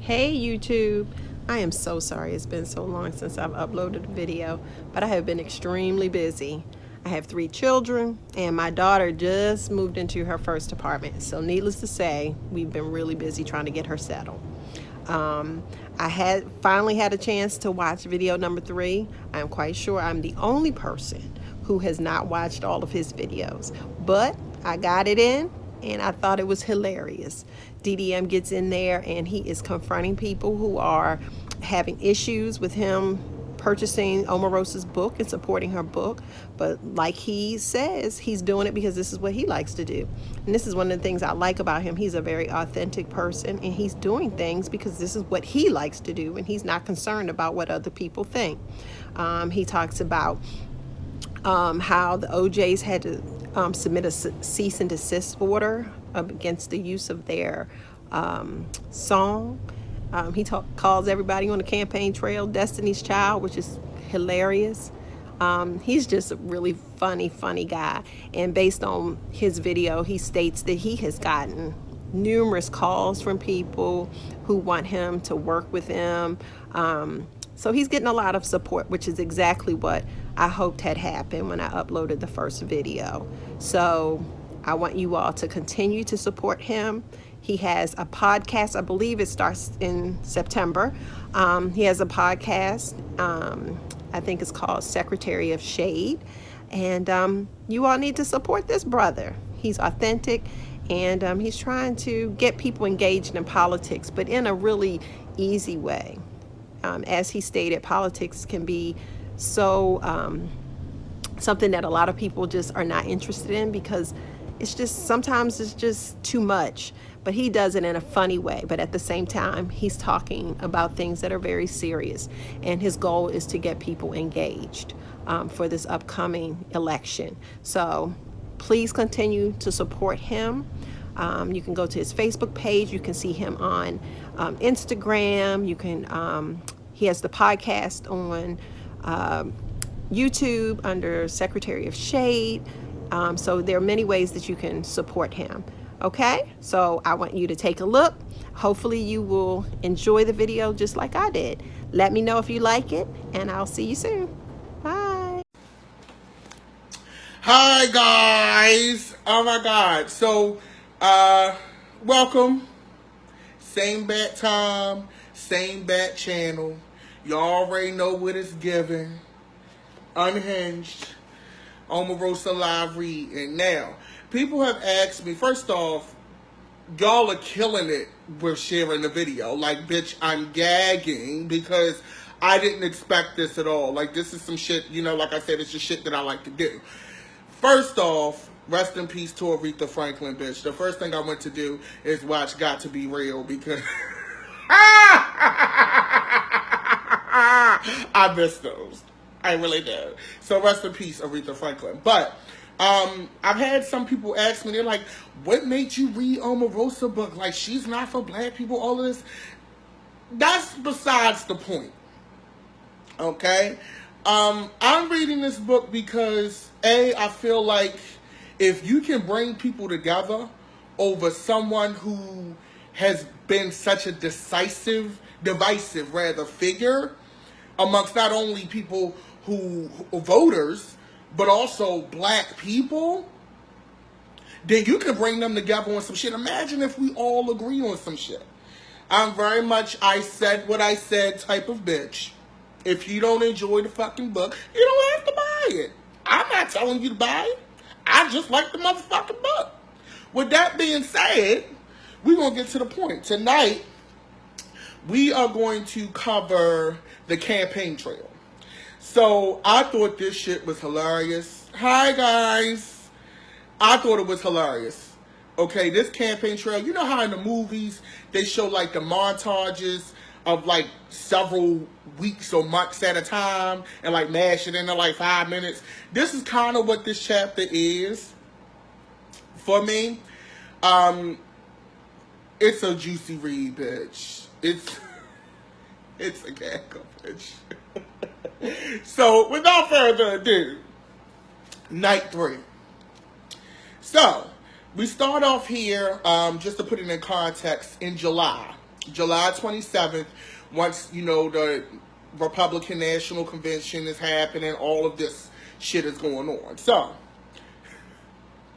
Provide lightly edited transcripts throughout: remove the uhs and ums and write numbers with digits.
Hey YouTube, I am so sorry it's been so long since I've uploaded a video, but I have been extremely busy. I have 3 children and my daughter just moved into her first apartment, so needless to say, we've been really busy trying to get her settled. Um, I had finally had a chance to watch video number 3. I'm quite sure I'm the only person who has not watched all of his videos, but I got it in and I thought it was hilarious. DDM gets in there and he is confronting people who are having issues with him purchasing Omarosa's book and supporting her book. But like he says, he's doing it because this is what he likes to do. And this is one of the things I like about him. He's a very authentic person and he's doing things because this is what he likes to do and he's not concerned about what other people think. He talks about how the OJs had to submit a cease and desist order against the use of their song. He calls everybody on the campaign trail Destiny's Child, which is hilarious. He's just a really funny guy. And based on his video, he states that he has gotten numerous calls from people who want him to work with them. So he's getting a lot of support, which is exactly what I hoped had happened when I uploaded the first video. So I want you all to continue to support him. He has a podcast. I believe it starts in September. He has a podcast. I think it's called Secretary of Shade. And you all need to support this brother. He's authentic and he's trying to get people engaged in politics, but in a really easy way. As he stated, politics can be so something that a lot of people just are not interested in because sometimes it's just too much. But he does it in a funny way. But at the same time, he's talking about things that are very serious. And his goal is to get people engaged for this upcoming election. So please continue to support him. You can go to his Facebook page. You can see him on Instagram. He has the podcast on YouTube under Secretary of Shade. So there are many ways that you can support him. Okay, so I want you to take a look. Hopefully you will enjoy the video just like I did. Let me know if you like it, and I'll see you soon. Bye. Hi guys. Oh my god. So welcome. Same bat time, same bat channel. You already know what it's giving. Unhinged. Omarosa live reading. Now, people have asked me, first off, y'all are killing it with sharing the video. Like, bitch, I'm gagging because I didn't expect this at all. Like, this is some shit, like I said, it's just shit that I like to do. First off, rest in peace to Aretha Franklin, bitch. The first thing I went to do is watch Got to Be Real because I miss those. I really do. So rest in peace, Aretha Franklin. But I've had some people ask me, they're like, what made you read Omarosa book? Like, she's not for black people, all of this. That's besides the point. Okay? I'm reading this book because, I feel like if you can bring people together over someone who has been such a divisive figure amongst not only people who voters, but also black people, then you can bring them together on some shit. Imagine if we all agree on some shit. I'm very much I said what I said type of bitch. If you don't enjoy the fucking book, you don't have to buy it. I'm not telling you to buy it. I just like the motherfucking book. With that being said, we're going to get to the point. Tonight, we are going to cover the campaign trail. So, I thought this shit was hilarious. Hi, guys. I thought it was hilarious. Okay, this campaign trail, you know how in the movies, they show like the montages of like several weeks or months at a time and like mash it into like 5 minutes? This is kind of what this chapter is for me. It's a juicy read, bitch. It's a gaggle, bitch. So, without further ado, night 3. So, we start off here, just to put it in context, in July. July 27th, once, you know, the Republican National Convention is happening, all of this shit is going on. So,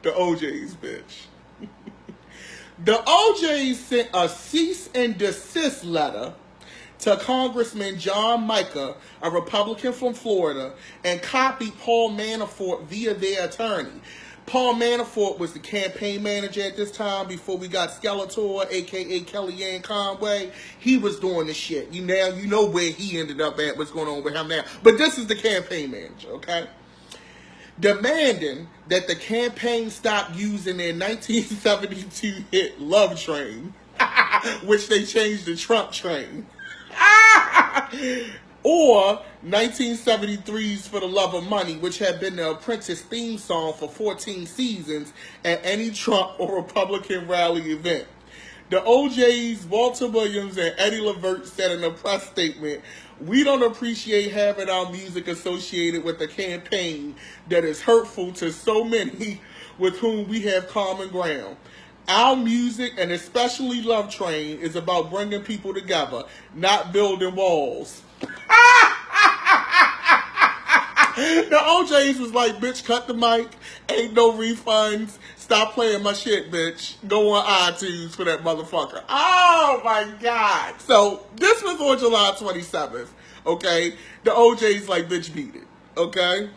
the OJs, bitch. The OJs sent a cease and desist letter to Congressman John Micah, a Republican from Florida, and copied Paul Manafort via their attorney. Paul Manafort was the campaign manager at this time before we got Skeletor, a.k.a. Kellyanne Conway. He was doing the shit. You know where he ended up at, what's going on with him now. But this is the campaign manager, okay? Demanding that the campaign stop using their 1972 hit Love Train, which they changed to Trump Train. Or 1973's For the Love of Money, which had been the Apprentice theme song for 14 seasons at any Trump or Republican rally event. The OJs, Walter Williams, and Eddie Levert said in a press statement, "We don't appreciate having our music associated with a campaign that is hurtful to so many with whom we have common ground. Our music, and especially Love Train, is about bringing people together, not building walls." The OJs was like, "Bitch, cut the mic. Ain't no refunds. Stop playing my shit, bitch. Go on iTunes for that motherfucker." Oh my God. So this was on July 27th. Okay. The OJs like, "Bitch, beat it." Okay.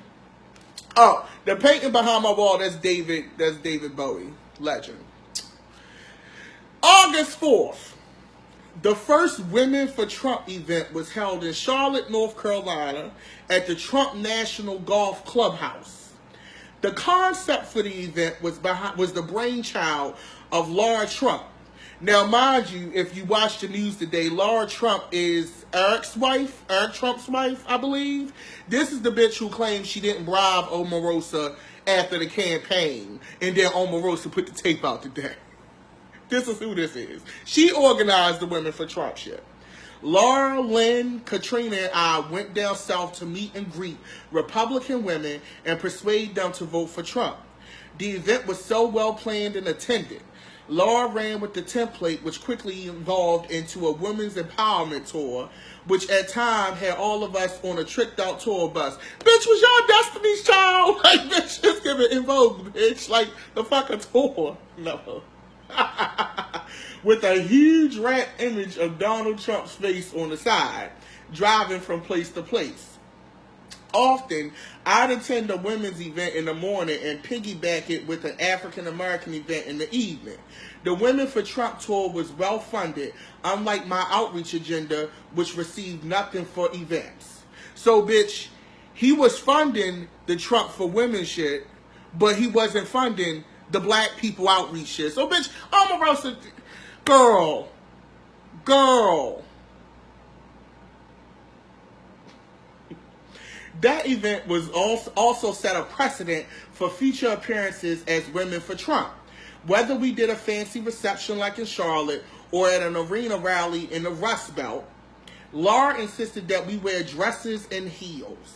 Oh, the painting behind my wall, that's David Bowie. Legend. August 4th. The first Women for Trump event was held in Charlotte, North Carolina at the Trump National Golf Clubhouse. The concept for the event was the brainchild of Laura Trump. Now, mind you, if you watch the news today, Laura Trump is Eric Trump's wife, I believe. This is the bitch who claims she didn't bribe Omarosa after the campaign, and then Omarosa put the tape out today. This is who this is. She organized the Women for Trump shit. Laura, Lynn, Katrina, and I went down south to meet and greet Republican women and persuade them to vote for Trump. The event was so well planned and attended. Laura ran with the template, which quickly evolved into a women's empowerment tour, which at times had all of us on a tricked out tour bus. Bitch, was y'all Destiny's Child? Like, bitch, just give it in Vogue, bitch. Like, the fucking tour. No. With a huge rat image of Donald Trump's face on the side, driving from place to place. Often, I'd attend a women's event in the morning and piggyback it with an African American event in the evening. The Women for Trump tour was well funded, unlike my outreach agenda, which received nothing for events. So, bitch, he was funding the Trump for Women shit, but he wasn't funding the black people outreach shit. So, bitch, Omarosa, girl. That event was also set a precedent for future appearances as Women for Trump. Whether we did a fancy reception like in Charlotte or at an arena rally in the Rust Belt, Laura insisted that we wear dresses and heels.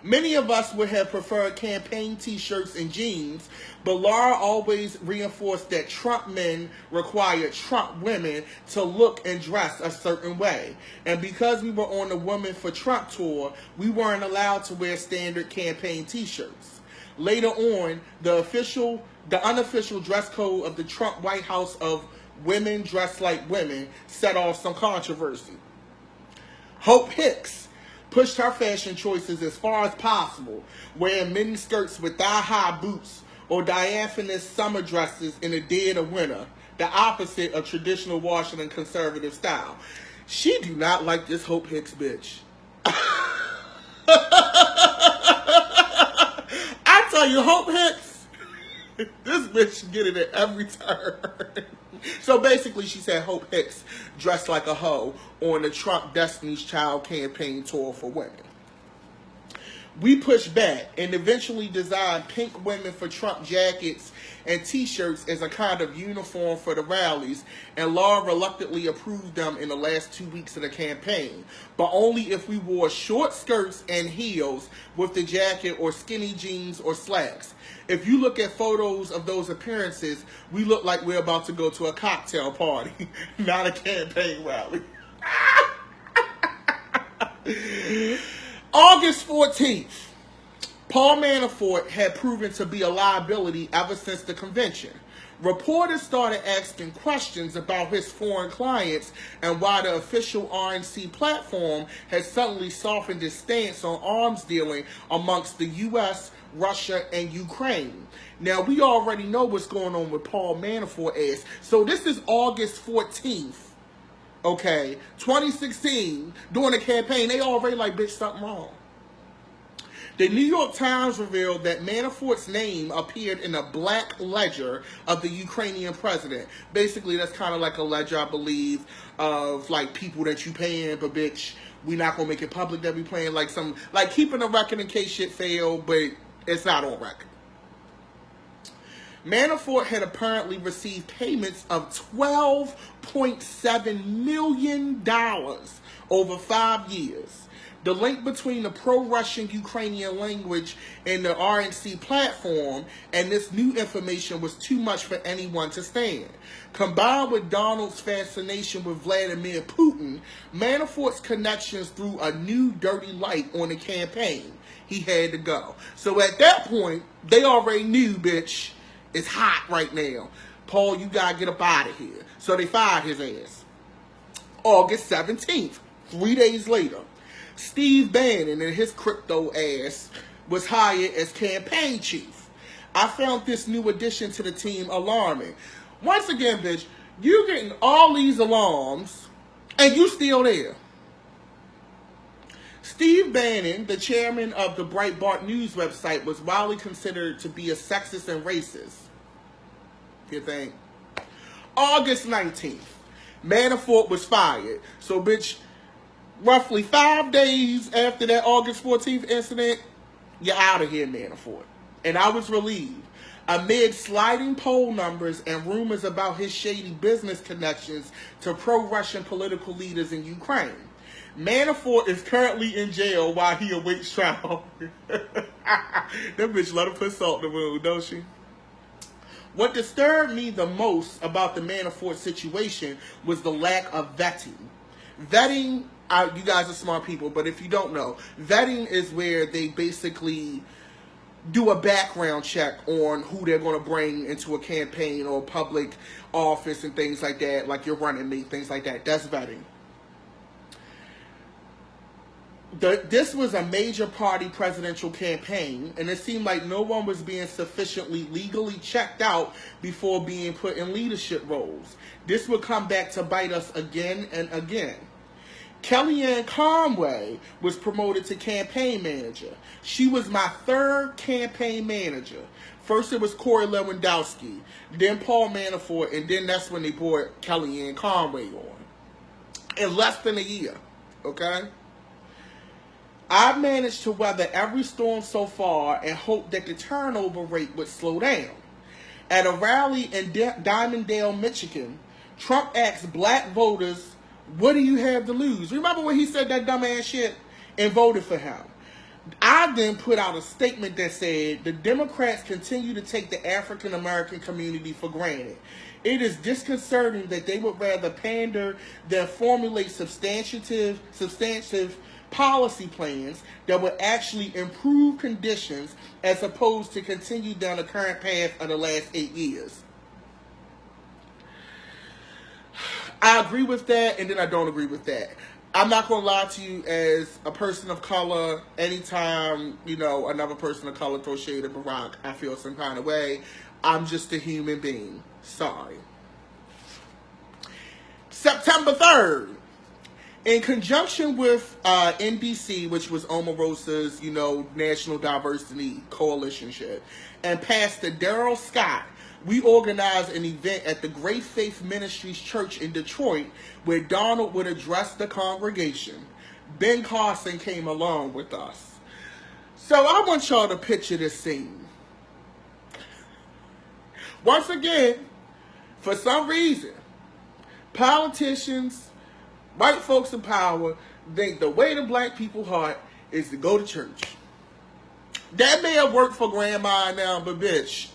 Many of us would have preferred campaign t-shirts and jeans, but Laura always reinforced that Trump men required Trump women to look and dress a certain way. And because we were on the Women for Trump tour, we weren't allowed to wear standard campaign t-shirts. Later on, the unofficial dress code of the Trump White House of Women Dress Like Women set off some controversy. Hope Hicks pushed her fashion choices as far as possible, wearing mini skirts with thigh-high boots or diaphanous summer dresses in the dead of winter, the opposite of traditional Washington conservative style. She do not like this Hope Hicks bitch. I tell you, Hope Hicks, this bitch get it at every turn. So basically, she said Hope Hicks dressed like a hoe on the Trump Destiny's Child campaign tour for women. We pushed back and eventually designed pink women for Trump jackets and t-shirts as a kind of uniform for the rallies, and Laura reluctantly approved them in the last 2 weeks of the campaign, but only if we wore short skirts and heels with the jacket or skinny jeans or slacks. If you look at photos of those appearances, we look like we're about to go to a cocktail party, not a campaign rally. August 14th, Paul Manafort had proven to be a liability ever since the convention. Reporters started asking questions about his foreign clients and why the official RNC platform has suddenly softened its stance on arms dealing amongst the U.S., Russia, and Ukraine. Now, we already know what's going on with Paul Manafort ass. So this is August 14th. Okay, 2016, during the campaign, they already like, bitch, something wrong. The New York Times revealed that Manafort's name appeared in a black ledger of the Ukrainian president. Basically, that's kind of like a ledger, I believe, of like people that you paying, but bitch, we not gonna make it public that we paying, like some, like keeping a record in case shit fail, but it's not on record. Manafort had apparently received payments of $12.7 million over 5 years. The link between the pro-Russian Ukrainian language and the RNC platform and this new information was too much for anyone to stand. Combined with Donald's fascination with Vladimir Putin, Manafort's connections threw a new dirty light on the campaign. He had to go. So at that point, they already knew, bitch, it's hot right now. Paul, you gotta get up out of here. So they fired his ass. August 17th, 3 days later, Steve Bannon and his crypto ass was hired as campaign chief. I found this new addition to the team alarming. Once again, bitch, you getting all these alarms and you still there. Steve Bannon, the chairman of the Breitbart News website, was widely considered to be a sexist and racist. You think? August 19th, Manafort was fired. So, bitch, roughly 5 days after that August 14th incident, you're out of here, Manafort. And I was relieved. Amid sliding poll numbers and rumors about his shady business connections to pro-Russian political leaders in Ukraine, Manafort is currently in jail while he awaits trial. That bitch love to put salt in the wound, don't she? What disturbed me the most about the Manafort situation was the lack of vetting. Vetting, you guys are smart people, but if you don't know, vetting is where they basically do a background check on who they're going to bring into a campaign or public office and things like that, like your running mate, things like that. That's vetting. This was a major party presidential campaign, and it seemed like no one was being sufficiently legally checked out before being put in leadership roles. This would come back to bite us again and again. Kellyanne Conway was promoted to campaign manager. She was my third campaign manager. First it was Corey Lewandowski, then Paul Manafort, and then that's when they brought Kellyanne Conway on. In less than a year, okay? I've managed to weather every storm so far and hope that the turnover rate would slow down. At a rally in Diamondale, Michigan, Trump asked black voters, "What do you have to lose?" Remember when he said that dumbass shit and voted for him? I then put out a statement that said, the Democrats continue to take the African American community for granted. It is disconcerting that they would rather pander than formulate substantive policy plans that would actually improve conditions as opposed to continue down the current path of the last 8 years. I agree with that, and then I don't agree with that. I'm not going to lie to you, as a person of color, anytime, another person of color throws shade at Barack, I feel some kind of way. I'm just a human being. Sorry. September 3rd. In conjunction with NDC, which was Omarosa's, National Diversity Coalition shit, and Pastor Daryl Scott, we organized an event at the Great Faith Ministries Church in Detroit where Donald would address the congregation. Ben Carson came along with us. So I want y'all to picture this scene. Once again, for some reason, politicians, white folks in power, think the way to black people's heart is to go to church. That may have worked for grandma now, but bitch,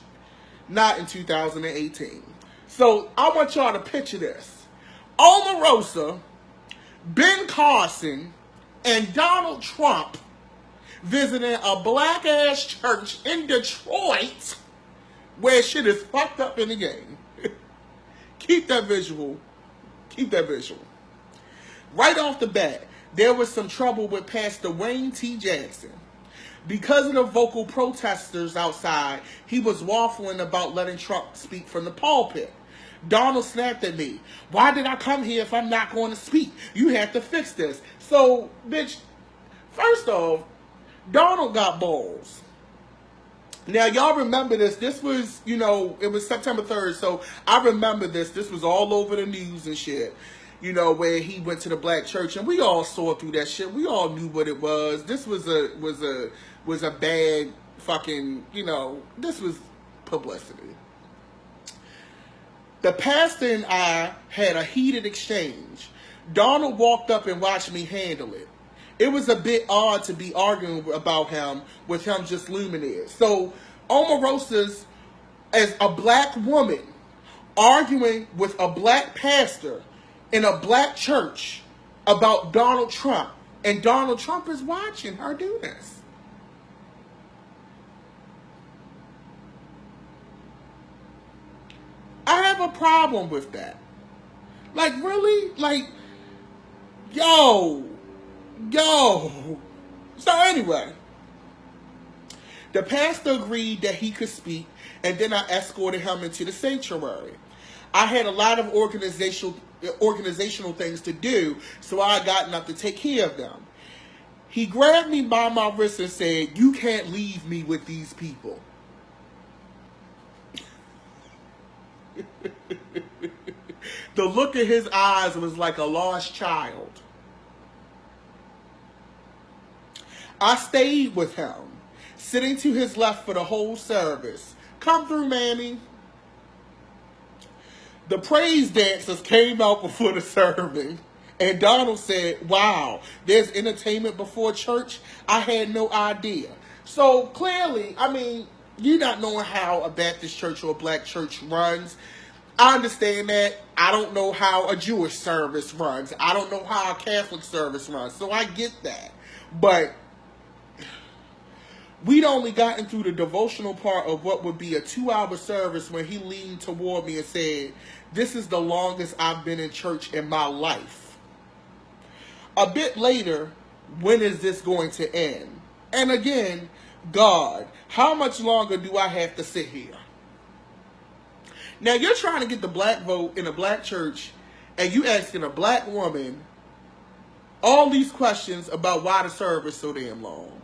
not in 2018. So I want y'all to picture this. Omarosa, Ben Carson, and Donald Trump visiting a black ass church in Detroit where shit is fucked up in the game. Keep that visual. Keep that visual. Right off the bat, there was some trouble with Pastor Wayne T. Jackson. Because of the vocal protesters outside, he was waffling about letting Trump speak from the pulpit. Donald snapped at me. Why did I come here if I'm not going to speak? You have to fix this. So, bitch, first off, Donald got balls. Now, y'all remember this. This was, it was September 3rd, so I remember this. This was all over the news and shit, where he went to the black church, and we all saw through that shit. We all knew what it was. This was a bad fucking, this was publicity. The pastor and I had a heated exchange. Donald walked up and watched me handle it. It was a bit odd to be arguing about him with him just luminaries. So Omarosa's, as a black woman, arguing with a black pastor in a black church about Donald Trump. And Donald Trump is watching her do this. I have a problem with that. Like, really? Like, yo. So anyway, the pastor agreed that he could speak, and then I escorted him into the sanctuary. I had a lot of organizational things to do, so I got up to take care of them. He grabbed me by my wrist and said, "You can't leave me with these people." The look in his eyes was like a lost child. I stayed with him, sitting to his left for the whole service. Come through, Mammy. The praise dancers came out before the sermon, and Donald said, "Wow, there's entertainment before church? I had no idea." So clearly, you not knowing how a Baptist church or a black church runs. I understand that. I don't know how a Jewish service runs. I don't know how a Catholic service runs. So I get that. But we'd only gotten through the devotional part of what would be a 2-hour service when he leaned toward me and said, "This is the longest I've been in church in my life." A bit later, when is this going to end? And again, God, how much longer do I have to sit here? Now, you're trying to get the black vote in a black church, and you asking a black woman all these questions about why the service so damn long.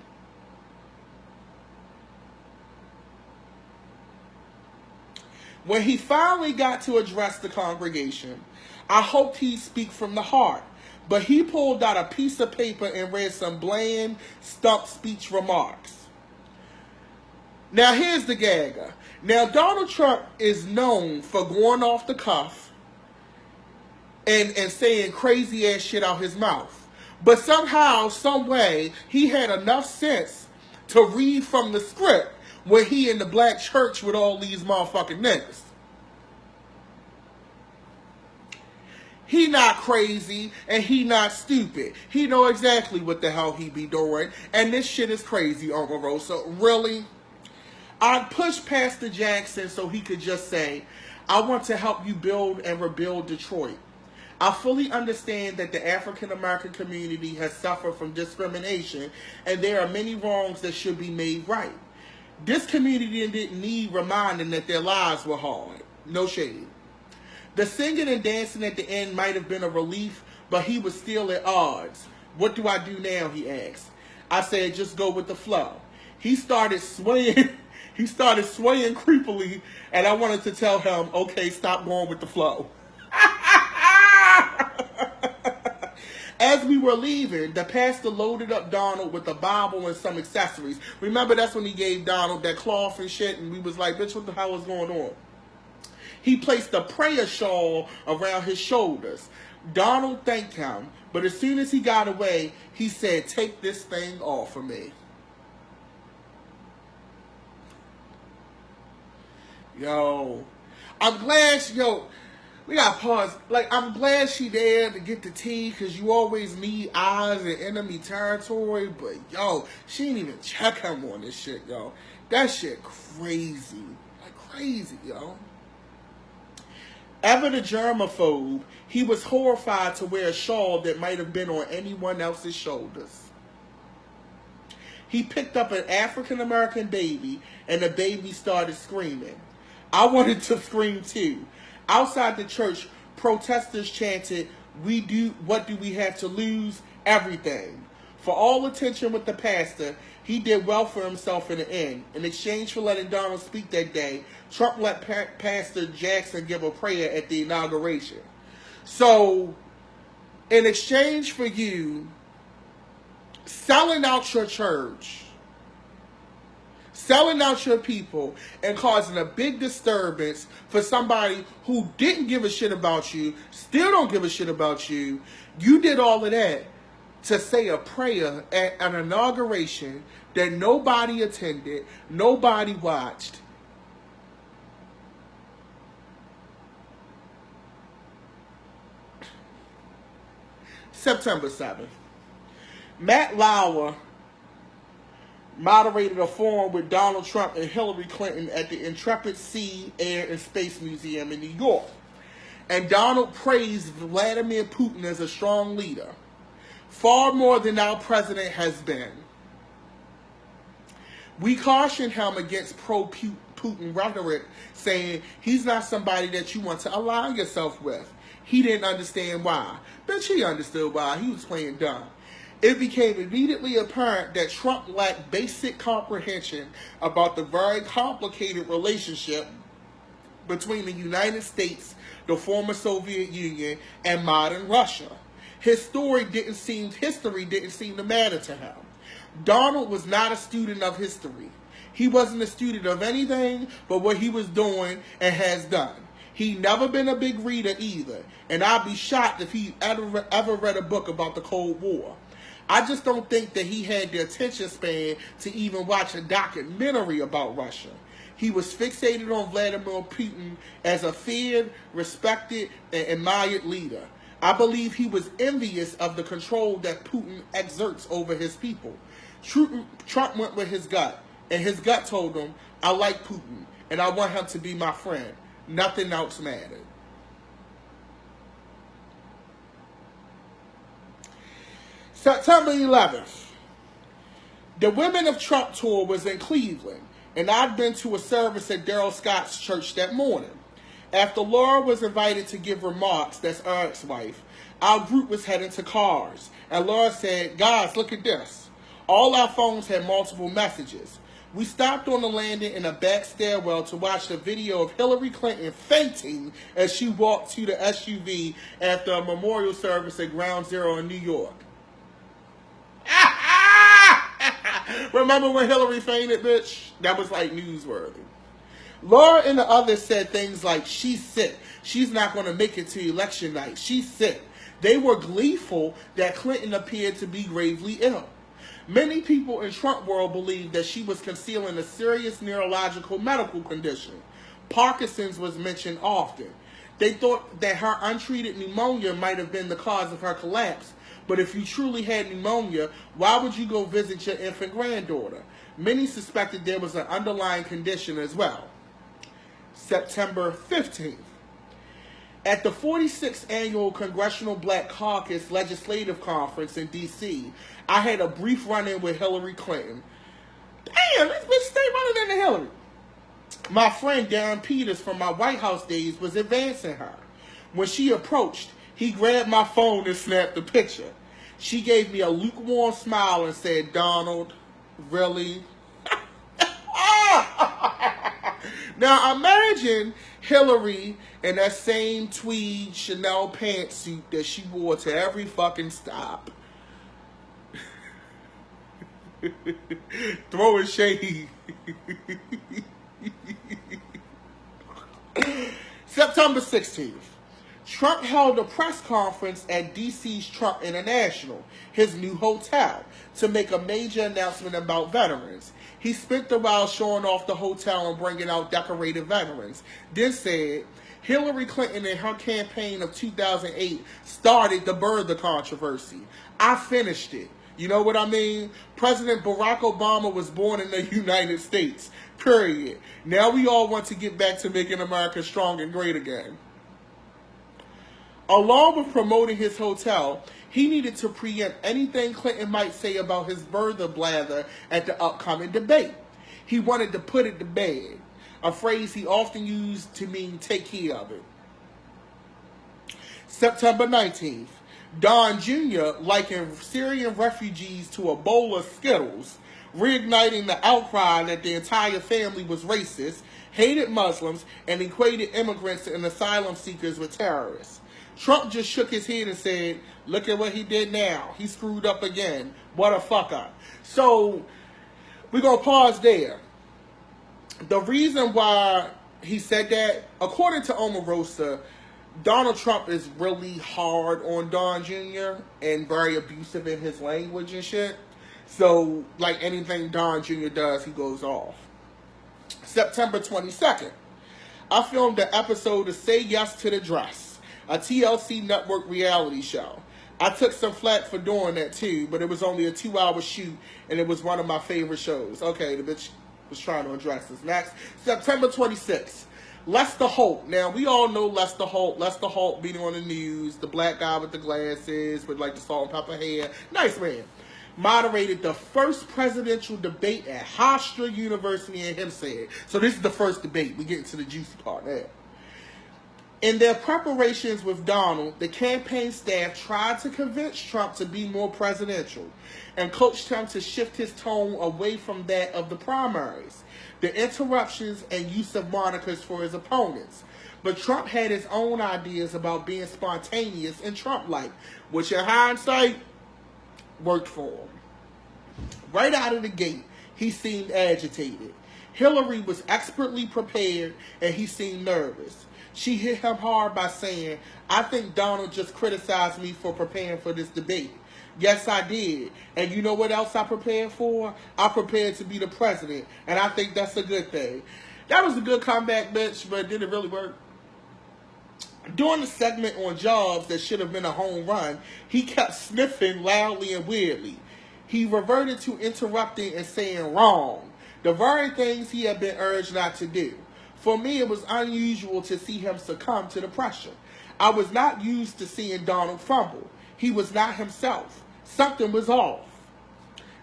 When he finally got to address the congregation, I hoped he'd speak from the heart, but he pulled out a piece of paper and read some bland, stump speech remarks. Now, here's the gagger. Now, Donald Trump is known for going off the cuff and saying crazy ass shit out his mouth. But somehow, some way, he had enough sense to read from the script when he in the black church with all these motherfucking niggas. He not crazy and he not stupid. He know exactly what the hell he be doing. And this shit is crazy, Omarosa. Really? I pushed Pastor Jackson so he could just say, "I want to help you build and rebuild Detroit. I fully understand that the African American community has suffered from discrimination and there are many wrongs that should be made right. This community didn't need reminding that their lives were hard. No shade. The singing and dancing at the end might have been a relief, but he was still at odds. What do I do now?" he asked. I said, "Just go with the flow." He started swaying. He started swaying creepily, and I wanted to tell him, "Okay, stop going with the flow." As we were leaving, the pastor loaded up Donald with a Bible and some accessories. Remember, that's when he gave Donald that cloth and shit, and we was like, bitch, what the hell is going on? He placed a prayer shawl around his shoulders. Donald thanked him, but as soon as he got away, he said, take this thing off of me. Yo, I'm glad we got pause. Like, I'm glad she there to get the tea, because you always need eyes in enemy territory. But, yo, she didn't even check him on this shit, yo. That shit crazy. Like, crazy, yo. Ever the germaphobe, he was horrified to wear a shawl that might have been on anyone else's shoulders. He picked up an African-American baby, and the baby started screaming. I wanted to scream too. Outside the church, protesters chanted, what do we have to lose? Everything. For all attention with the pastor, he did well for himself in the end. In exchange for letting Donald speak that day, Trump let Pastor Jackson give a prayer at the inauguration. So, in exchange for you selling out your church, selling out your people, and causing a big disturbance for somebody who didn't give a shit about you, still don't give a shit about you, you did all of that to say a prayer at an inauguration that nobody attended, nobody watched. September 7th. Matt Lauer moderated a forum with Donald Trump and Hillary Clinton at the Intrepid Sea, Air, and Space Museum in New York. And Donald praised Vladimir Putin as a strong leader, far more than our president has been. We cautioned him against pro-Putin rhetoric, saying he's not somebody that you want to align yourself with. He didn't understand why. Bitch, he understood why. He was playing dumb. It became immediately apparent that Trump lacked basic comprehension about the very complicated relationship between the United States, the former Soviet Union, and modern Russia. History didn't seem to matter to him. Donald was not a student of history. He wasn't a student of anything but what he was doing and has done. He never been a big reader either, and I'd be shocked if he ever read a book about the Cold War. I just don't think that he had the attention span to even watch a documentary about Russia. He was fixated on Vladimir Putin as a feared, respected, and admired leader. I believe he was envious of the control that Putin exerts over his people. Trump went with his gut, and his gut told him, I like Putin, and I want him to be my friend. Nothing else mattered. September 11th. The Women of Trump tour was in Cleveland, and I'd been to a service at Daryl Scott's church that morning. After Laura was invited to give remarks, that's Eric's wife, our group was heading to cars, and Laura said, guys, look at this. All our phones had multiple messages. We stopped on the landing in a back stairwell to watch the video of Hillary Clinton fainting as she walked to the SUV after a memorial service at Ground Zero in New York. Remember when Hillary fainted, bitch? That was like newsworthy. Laura and the others said things like, she's sick. She's not going to make it to election night. She's sick. They were gleeful that Clinton appeared to be gravely ill. Many people in Trump world believed that she was concealing a serious neurological medical condition. Parkinson's was mentioned often. They thought that her untreated pneumonia might have been the cause of her collapse. But if you truly had pneumonia, why would you go visit your infant granddaughter? Many suspected there was an underlying condition as well. September 15th. At the 46th Annual Congressional Black Caucus Legislative Conference in D.C., I had a brief run-in with Hillary Clinton. Damn, this bitch stay running into Hillary. My friend Darren Peters from my White House days was advancing her. When she approached, he grabbed my phone and snapped a picture. She gave me a lukewarm smile and said, Donald, really? Now imagine Hillary in that same tweed Chanel pantsuit that she wore to every fucking stop. Throwing shade. September 16th. Trump held a press conference at DC's Trump International, his new hotel, to make a major announcement about veterans. He spent the while showing off the hotel and bringing out decorated veterans. Then said, Hillary Clinton in her campaign of 2008 started the birther controversy. I finished it. You know what I mean? President Barack Obama was born in the United States. Period. Now we all want to get back to making America strong and great again. Along with promoting his hotel, he needed to preempt anything Clinton might say about his birther blather at the upcoming debate. He wanted to put it to bed, a phrase he often used to mean take care of it. September 19th. Don Jr. likened Syrian refugees to a bowl of Skittles, reigniting the outcry that the entire family was racist, hated Muslims, and equated immigrants and asylum seekers with terrorists. Trump just shook his head and said, look at what he did now. He screwed up again. What a fuck up. So, we're going to pause there. The reason why he said that, according to Omarosa, Donald Trump is really hard on Don Jr. and very abusive in his language and shit. So, like anything Don Jr. does, he goes off. September 22nd, I filmed an episode of Say Yes to the Dress, a TLC network reality show. I took some flack for doing that too, but it was only a 2-hour shoot, and it was one of my favorite shows. Okay, the bitch was trying to address this. Next, September 26th. Lester Holt. Now, we all know Lester Holt. Lester Holt being on the news, the black guy with the glasses, with like the salt and pepper hair. Nice man. Moderated the first presidential debate at Hofstra University in Hempstead. So this is the first debate. We get into the juicy part now. In their preparations with Donald, the campaign staff tried to convince Trump to be more presidential and coached him to shift his tone away from that of the primaries, the interruptions and use of monikers for his opponents. But Trump had his own ideas about being spontaneous and Trump-like, which in hindsight worked for him. Right out of the gate, he seemed agitated. Hillary was expertly prepared and he seemed nervous. She hit him hard by saying, I think Donald just criticized me for preparing for this debate. Yes, I did. And you know what else I prepared for? I prepared to be the president. And I think that's a good thing. That was a good comeback, bitch, but did it really work? During the segment on jobs that should have been a home run, he kept sniffing loudly and weirdly. He reverted to interrupting and saying wrong, the very things he had been urged not to do. For me, it was unusual to see him succumb to the pressure. I was not used to seeing Donald fumble. He was not himself. Something was off.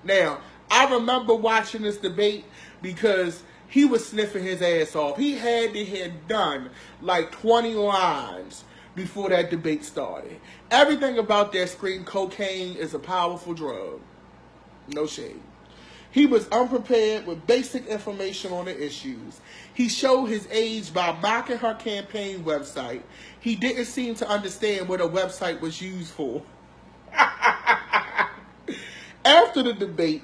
Now, I remember watching this debate because he was sniffing his ass off. He had to have done like 20 lines before that debate started. Everything about that screamed cocaine is a powerful drug. No shade. He was unprepared with basic information on the issues. He showed his age by mocking her campaign website. He didn't seem to understand what a website was used for. After the debate,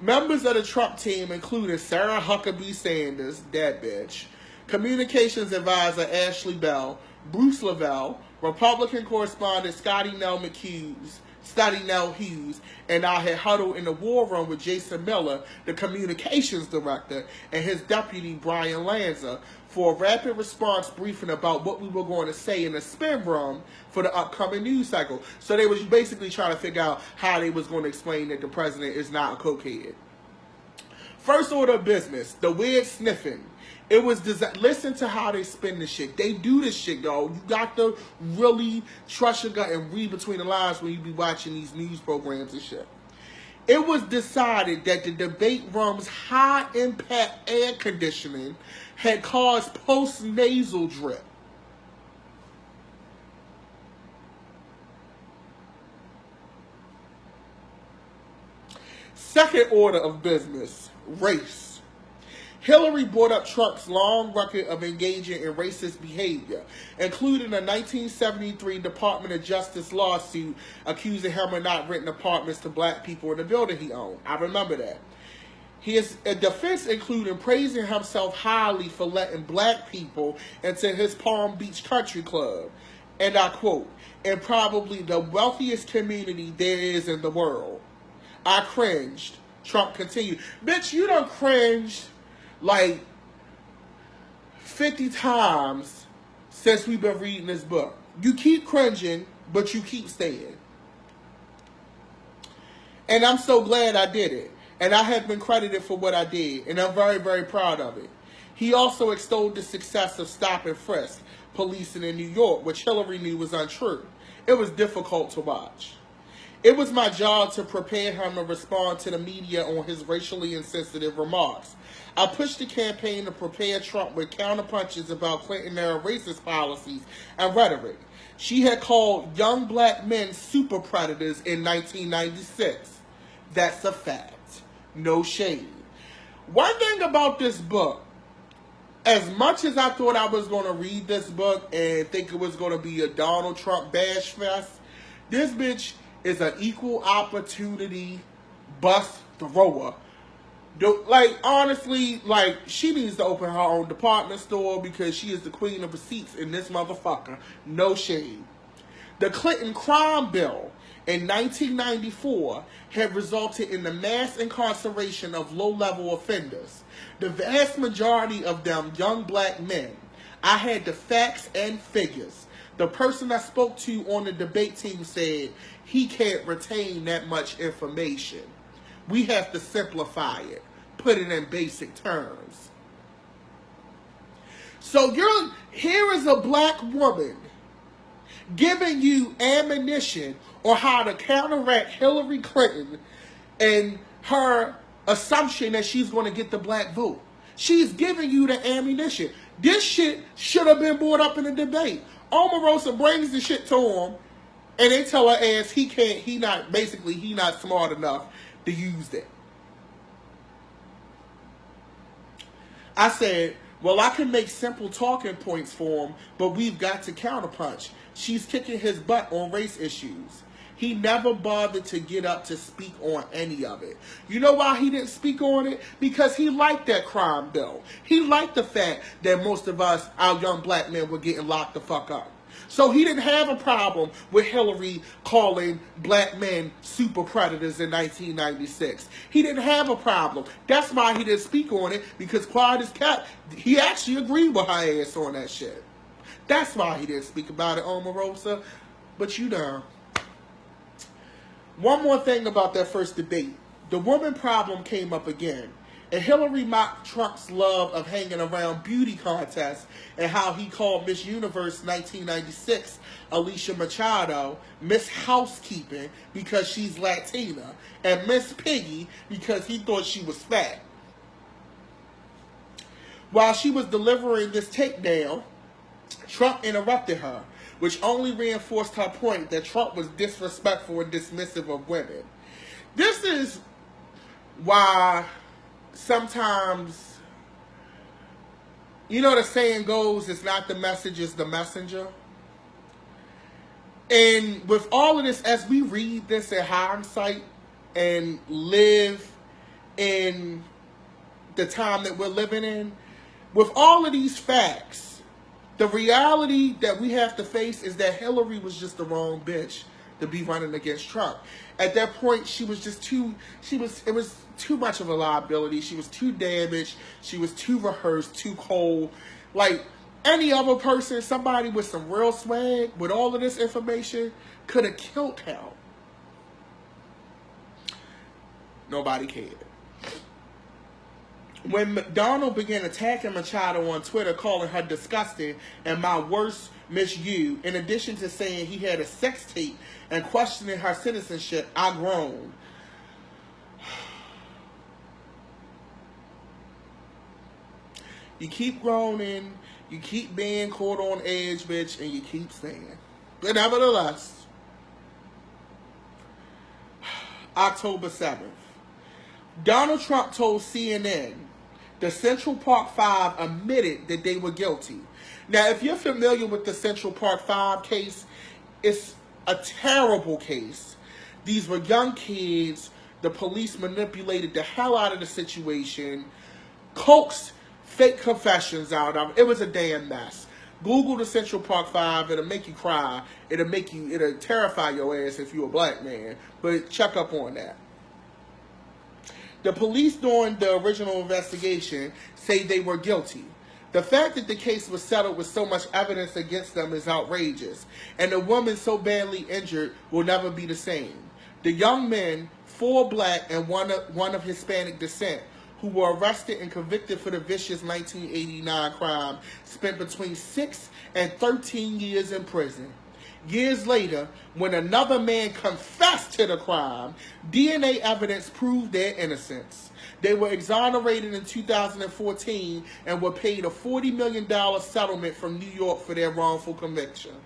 members of the Trump team included Sarah Huckabee Sanders, that bitch, communications advisor Ashley Bell, Bruce Lavelle, Republican correspondent Scotty Nell Hughes, and I had huddled in the war room with Jason Miller, the communications director, and his deputy, Brian Lanza, for a rapid response briefing about what we were going to say in the spin room for the upcoming news cycle. So they was basically trying to figure out how they was going to explain that the president is not a cokehead. First order of business, the weird sniffing. It was listen to how they spin this shit. They do this shit, yo. You got to really trust your gut and read between the lines when you be watching these news programs and shit. It was decided that the debate room's high-impact air conditioning had caused post-nasal drip. Second order of business, race. Hillary brought up Trump's long record of engaging in racist behavior, including a 1973 Department of Justice lawsuit accusing him of not renting apartments to black people in the building he owned. I remember that. His defense included praising himself highly for letting black people into his Palm Beach country club, and I quote, "in probably the wealthiest community there is in the world." I cringed. Trump continued, "Bitch, you done cringed like 50 times since we've been reading this book. You keep cringing, but you keep staying." And I'm so glad I did it. And I have been credited for what I did. And I'm very, very proud of it. He also extolled the success of stop and frisk policing in New York, which Hillary knew was untrue. It was difficult to watch. It was my job to prepare him to respond to the media on his racially insensitive remarks. I pushed the campaign to prepare Trump with counterpunches about Clinton-era racist policies and rhetoric. She had called young black men super predators in 1996. That's a fact. No shade. One thing about this book, as much as I thought I was going to read this book and think it was going to be a Donald Trump bash fest, this bitch is an equal opportunity bus thrower. Like, honestly, like, she needs to open her own department store because she is the queen of receipts in this motherfucker. No shade. The Clinton crime bill in 1994 had resulted in the mass incarceration of low-level offenders. The vast majority of them young black men. I had the facts and figures. The person I spoke to on the debate team said he can't retain that much information. We have to simplify it, put it in basic terms. So here is a black woman giving you ammunition on how to counteract Hillary Clinton and her assumption that she's going to get the black vote. She's giving you the ammunition. This shit should have been brought up in a debate. Omarosa brings the shit to him, and they tell her ass he not smart enough to use that. I said, well, I can make simple talking points for him, but we've got to counterpunch. She's kicking his butt on race issues. He never bothered to get up to speak on any of it. You know why he didn't speak on it? Because he liked that crime bill. He liked the fact that most of us, our young black men, were getting locked the fuck up. So he didn't have a problem with Hillary calling black men super predators in 1996. He didn't have a problem. That's why he didn't speak on it, because quiet as cat, he actually agreed with her ass on that shit. That's why he didn't speak about it, Omarosa. But you know. One more thing about that first debate. The woman problem came up again. And Hillary mocked Trump's love of hanging around beauty contests and how he called Miss Universe 1996 Alicia Machado Miss Housekeeping because she's Latina and Miss Piggy because he thought she was fat. While she was delivering this takedown, Trump interrupted her, which only reinforced her point that Trump was disrespectful and dismissive of women. This is why sometimes, you know the saying goes, it's not the message, it's the messenger. And with all of this, as we read this in hindsight and live in the time that we're living in, with all of these facts, the reality that we have to face is that Hillary was just the wrong bitch to be running against Trump. At that point, it was too much of a liability. She was too damaged. She was too rehearsed, too cold. Like any other person, somebody with some real swag, with all of this information, could have killed him. Nobody cared. When McDonald began attacking Machado on Twitter, calling her disgusting and my worst Miss You, in addition to saying he had a sex tape and questioning her citizenship, I groaned. You keep groaning, you keep being caught on edge, bitch, and you keep saying. But nevertheless, October 7th, Donald Trump told CNN The Central Park Five admitted that they were guilty. Now, if you're familiar with the Central Park Five case, it's a terrible case. These were young kids. The police manipulated the hell out of the situation, coaxed fake confessions out of it. It was a damn mess. Google the Central Park Five. It'll make you cry. It'll terrify your ass if you're a black man. But check up on that. The police during the original investigation say they were guilty. The fact that the case was settled with so much evidence against them is outrageous, and the woman so badly injured will never be the same. The young men, 4 black and one of Hispanic descent, who were arrested and convicted for the vicious 1989 crime, spent between 6 and 13 years in prison. Years later, when another man confessed to the crime, DNA evidence proved their innocence. They were exonerated in 2014 and were paid a $40 million settlement from New York for their wrongful conviction.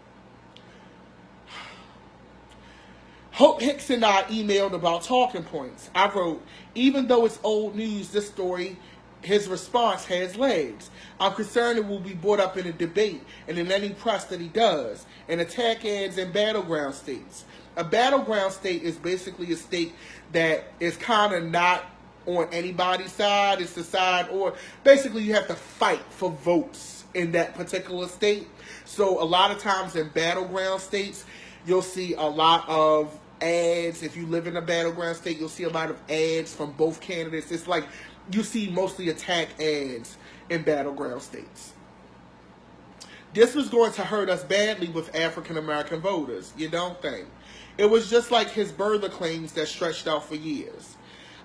Hope Hicks and I emailed about talking points. I wrote, even though it's old news, this story, his response has legs. I'm concerned it will be brought up in a debate and in any press that he does, and attack ads in battleground states. A battleground state is basically a state that is kind of not on anybody's side. It's the side, or basically you have to fight for votes in that particular state. So a lot of times in battleground states, you'll see a lot of ads. If you live in a battleground state, you'll see a lot of ads from both candidates. It's like you see mostly attack ads in battleground states. This was going to hurt us badly with African American voters, you don't think? It was just like his birther claims that stretched out for years.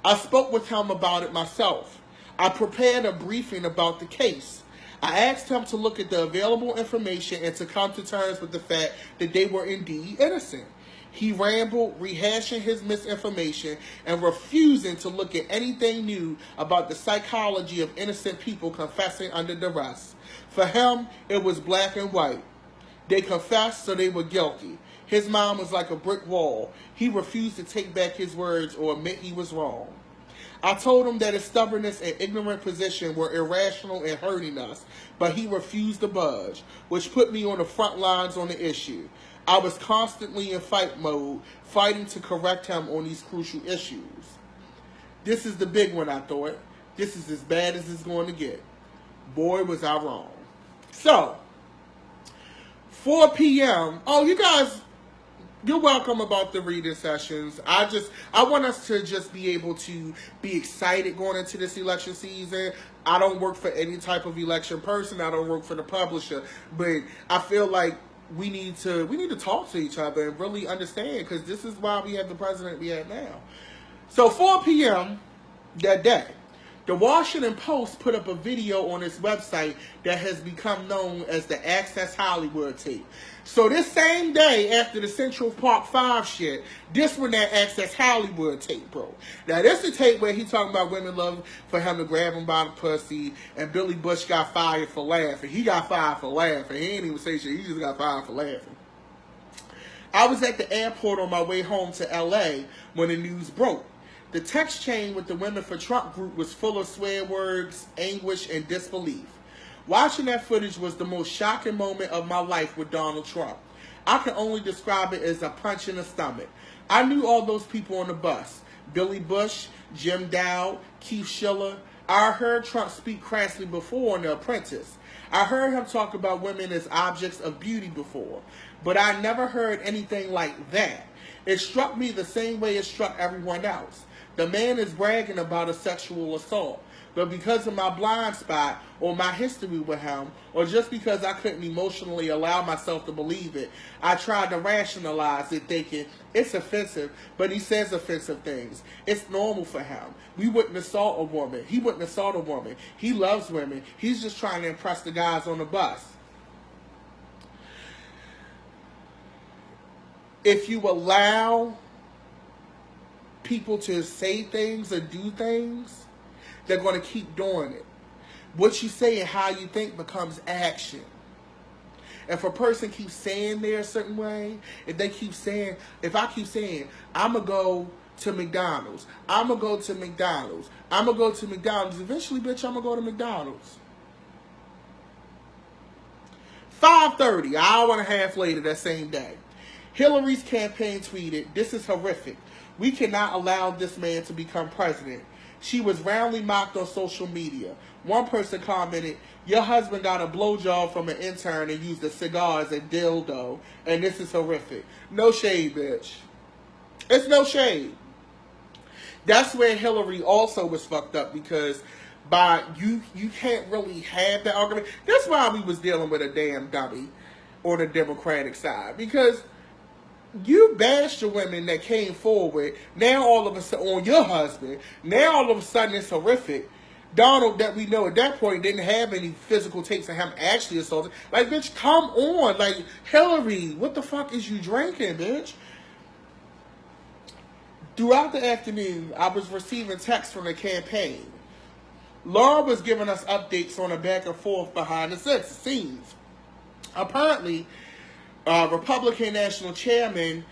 I spoke with him about it myself. I prepared a briefing about the case. I asked him to look at the available information and to come to terms with the fact that they were indeed innocent. He rambled, rehashing his misinformation and refusing to look at anything new about the psychology of innocent people confessing under duress. For him, it was black and white. They confessed, so they were guilty. His mind was like a brick wall. He refused to take back his words or admit he was wrong. I told him that his stubbornness and ignorant position were irrational and hurting us, but he refused to budge, which put me on the front lines on the issue. I was constantly in fight mode, fighting to correct him on these crucial issues. This is the big one, I thought. This is as bad as it's going to get. Boy, was I wrong. So, 4 p.m. Oh, you guys, you're welcome about the reading sessions. I want us to just be able to be excited going into this election season. I don't work for any type of election person. I don't work for the publisher. But I feel like we need to talk to each other and really understand, because this is why we have the president we have now. So 4 p.m. that day, the Washington Post put up a video on its website that has become known as the Access Hollywood tape. So this same day after the Central Park 5 shit, this one that Access Hollywood tape, bro. Now this is a tape where he talking about women love for him to grab him by the pussy, and Billy Bush got fired for laughing. He got fired for laughing. He ain't even say shit. He just got fired for laughing. I was at the airport on my way home to LA when the news broke. The text chain with the Women for Trump group was full of swear words, anguish, and disbelief. Watching that footage was the most shocking moment of my life with Donald Trump. I can only describe it as a punch in the stomach. I knew all those people on the bus. Billy Bush, Jim Dowd, Keith Schiller. I heard Trump speak crassly before on The Apprentice. I heard him talk about women as objects of beauty before. But I never heard anything like that. It struck me the same way it struck everyone else. The man is bragging about a sexual assault. But because of my blind spot or my history with him, or just because I couldn't emotionally allow myself to believe it, I tried to rationalize it thinking it's offensive, but he says offensive things. It's normal for him. We wouldn't assault a woman. He wouldn't assault a woman. He loves women. He's just trying to impress the guys on the bus. If you allow people to say things or do things, they're going to keep doing it. What you say and how you think becomes action. If a person keeps saying they're a certain way, if I keep saying, I'm going to go to McDonald's. I'm going to go to McDonald's. I'm going to go to McDonald's. Eventually, bitch, I'm going to go to McDonald's. 5:30, an hour and a half later that same day. Hillary's campaign tweeted, "This is horrific. We cannot allow this man to become president." She was roundly mocked on social media. One person commented, "Your husband got a blowjob from an intern and used a cigar as a dildo, and this is horrific." No shade, bitch. It's no shade. That's where Hillary also was fucked up, because by you can't really have that argument. That's why we was dealing with a damn dummy on the Democratic side, because you bashed the women that came forward. Now all of a sudden, on your husband, now all of a sudden it's horrific. Donald, that we know at that point, didn't have any physical tapes of him actually assaulted. Like, bitch, come on. Like, Hillary, what the fuck is you drinking, bitch? Throughout the afternoon, I was receiving texts from the campaign. Laura was giving us updates on the back and forth behind the scenes. Apparently, Republican National Chairman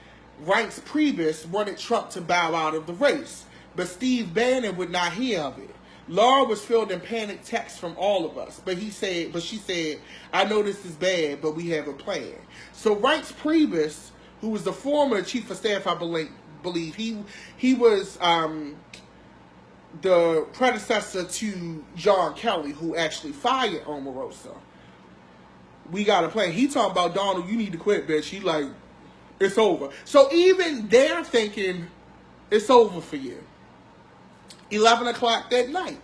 Reince Priebus wanted Trump to bow out of the race, but Steve Bannon would not hear of it. Laura was fielding panic texts from all of us, but she said, "I know this is bad, but we have a plan." So Reince Priebus, who was the former chief of staff, I believe he was the predecessor to John Kelly, who actually fired Omarosa. We got a plan. He talking about, "Donald, you need to quit, bitch." He like, it's over. So even they're thinking it's over for you. 11 o'clock that night.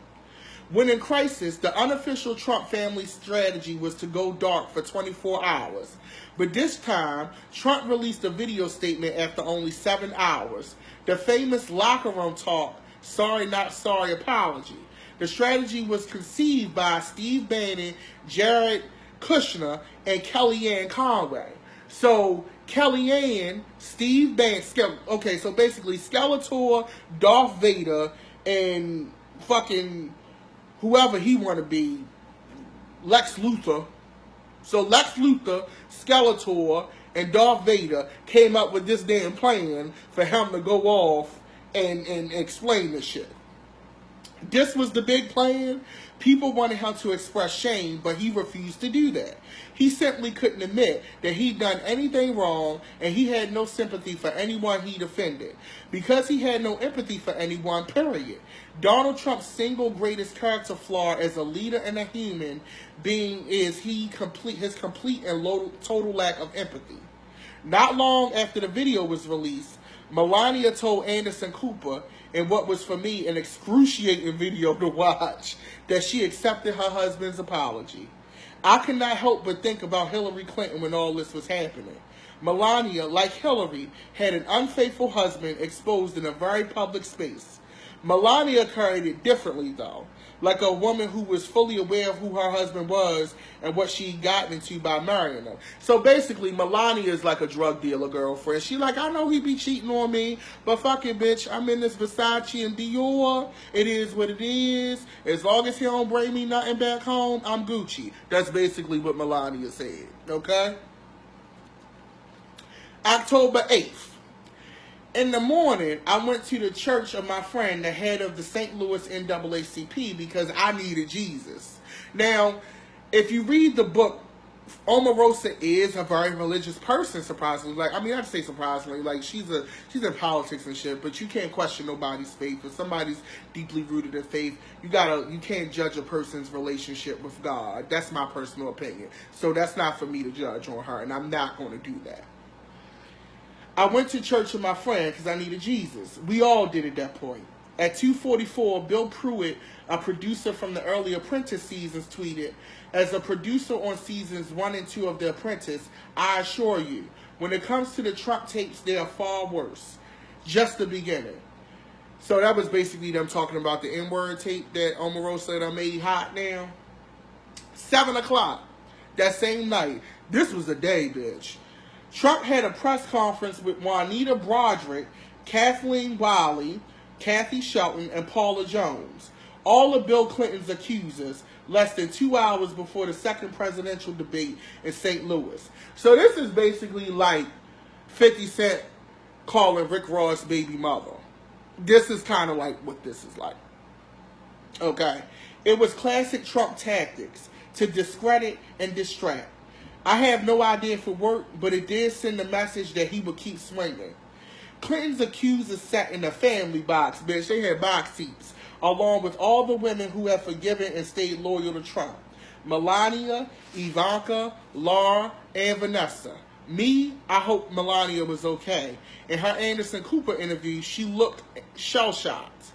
When in crisis, the unofficial Trump family strategy was to go dark for 24 hours. But this time, Trump released a video statement after only 7 hours. The famous locker room talk, "sorry, not sorry" apology. The strategy was conceived by Steve Bannon, Jared Kushner, and Kellyanne Conway. So Kellyanne, Steve Bannon, okay, so basically Skeletor, Darth Vader, and fucking whoever he want to be, Lex Luthor. So Lex Luthor, Skeletor, and Darth Vader came up with this damn plan for him to go off and explain this shit. This was the big plan. People wanted him to express shame, but he refused to do that. He simply couldn't admit that he'd done anything wrong, and he had no sympathy for anyone he'd offended. Because he had no empathy for anyone, period. Donald Trump's single greatest character flaw as a leader and a human being is his complete and total lack of empathy. Not long after the video was released, Melania told Anderson Cooper, in what was for me an excruciating video to watch, that she accepted her husband's apology. I could not help but think about Hillary Clinton when all this was happening. Melania, like Hillary, had an unfaithful husband exposed in a very public space. Melania carried it differently, though, like a woman who was fully aware of who her husband was and what she'd gotten into by marrying him. So basically, Melania is like a drug dealer girlfriend. She like, "I know he be cheating on me, but fuck it, bitch. I'm in this Versace and Dior. It is what it is. As long as he don't bring me nothing back home, I'm Gucci." That's basically what Melania said, okay? October 8th. In the morning, I went to the church of my friend, the head of the St. Louis NAACP, because I needed Jesus. Now, if you read the book, Omarosa is a very religious person, surprisingly. Like, I mean, I'd say surprisingly. Like, she's in politics and shit, but you can't question nobody's faith. If somebody's deeply rooted in faith, you can't judge a person's relationship with God. That's my personal opinion. So that's not for me to judge on her, and I'm not going to do that. I went to church with my friend because I needed Jesus. We all did at that point. At 2:44, Bill Pruitt, a producer from the early Apprentice seasons, tweeted, "As a producer on seasons 1 and 2 of The Apprentice, I assure you, when it comes to the Trump tapes, they are far worse. Just the beginning." So that was basically them talking about the N-word tape that Omarosa done made hot now. 7 o'clock that same night. This was a day, bitch. Trump had a press conference with Juanita Broderick, Kathleen Wiley, Kathy Shelton, and Paula Jones, all of Bill Clinton's accusers, less than 2 hours before the second presidential debate in St. Louis. So this is basically like 50 Cent calling Rick Ross baby mother. this is kind of like what this is like. Okay. It was classic Trump tactics to discredit and distract. I have no idea if it worked, but it did send the message that he would keep swinging. Clinton's accusers sat in a family box, bitch. They had box seats, along with all the women who have forgiven and stayed loyal to Trump. Melania, Ivanka, Laura, and Vanessa. Me, I hope Melania was okay. In her Anderson Cooper interview, she looked shell-shocked.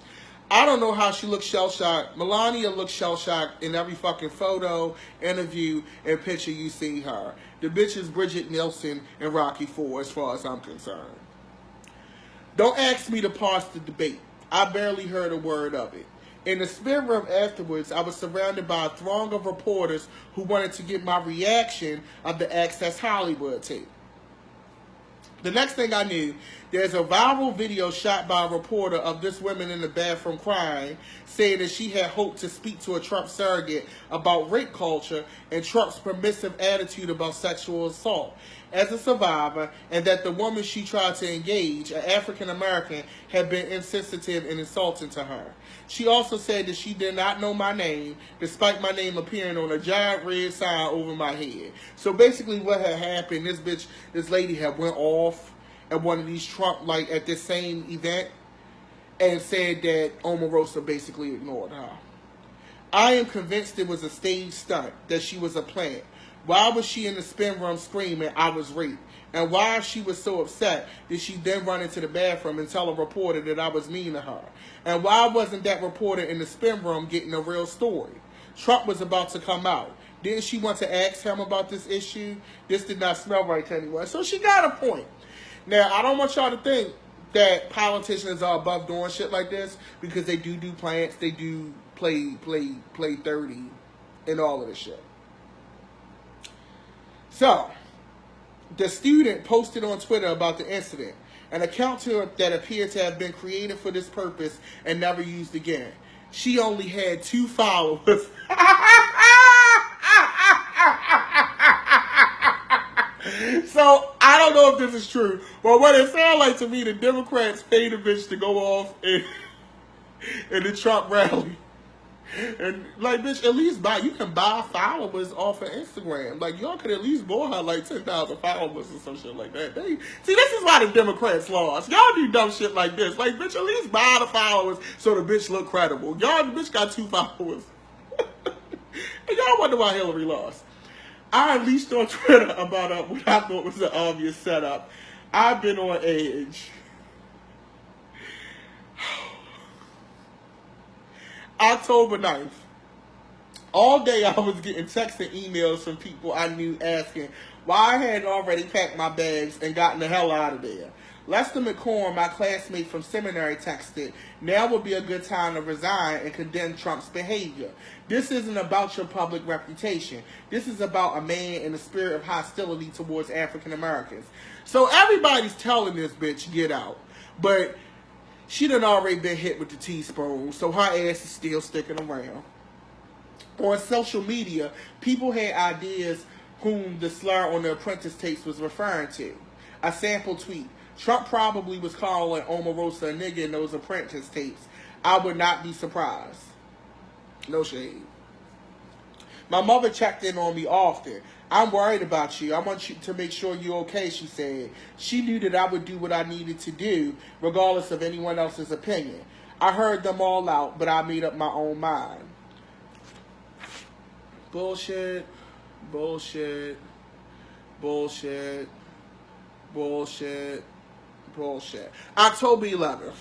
I don't know how she looked shell-shocked. Melania looked shell-shocked in every fucking photo, interview, and picture you see her. The bitch is Bridget Nielsen and Rocky IV as far as I'm concerned. Don't ask me to parse the debate. I barely heard a word of it. In the spin room afterwards, I was surrounded by a throng of reporters who wanted to get my reaction of the Access Hollywood tape. The next thing I knew, there's a viral video shot by a reporter of this woman in the bathroom crying, saying that she had hoped to speak to a Trump surrogate about rape culture and Trump's permissive attitude about sexual assault as a survivor, and that the woman she tried to engage, an African American, had been insensitive and insulting to her. She also said that she did not know my name, despite my name appearing on a giant red sign over my head. So basically what had happened, this lady had went off at one of these Trump, like at this same event, and said that Omarosa basically ignored her. I am convinced it was a stage stunt, that she was a plant. Why was she in the spin room screaming, I was raped? And why, if she was so upset, did she then run into the bathroom and tell a reporter that I was mean to her? And why wasn't that reporter in the spin room getting a real story? Trump was about to come out. Didn't she want to ask him about this issue? This did not smell right to anyone. So she got a point. Now, I don't want y'all to think that politicians are above doing shit like this, because they do plants, they do play 30 and all of this shit. So, the student posted on Twitter about the incident, an account that appeared to have been created for this purpose and never used again. She only had 2 followers. So, I don't know if this is true, but what it sounds like to me, the Democrats paid a bitch to go off in the Trump rally. And, like, bitch, at least you can buy followers off of Instagram. Like, y'all could at least buy her, like, 10,000 followers or some shit like that. See, this is why the Democrats lost. Y'all do dumb shit like this. Like, bitch, at least buy the followers so the bitch look credible. Y'all, the bitch got 2 followers. And y'all wonder why Hillary lost. I unleashed on Twitter about what I thought was an obvious setup. I've been on edge. October 9th. All day I was getting texts and emails from people I knew asking why I hadn't already packed my bags and gotten the hell out of there. Lester McCorn, my classmate from seminary, texted, now would be a good time to resign and condemn Trump's behavior. This isn't about your public reputation. This is about a man in a spirit of hostility towards African Americans. So everybody's telling this bitch, get out. But she done already been hit with the teaspoon, so her ass is still sticking around. On social media, people had ideas whom the slur on the Apprentice tapes was referring to. A sample tweet. Trump probably was calling Omarosa a nigga in those Apprentice tapes. I would not be surprised. No shade. My mother checked in on me often. I'm worried about you. I want you to make sure you're okay, she said. She knew that I would do what I needed to do, regardless of anyone else's opinion. I heard them all out, but I made up my own mind. Bullshit. Bullshit. Bullshit. Bullshit. Bullshit. October 11th.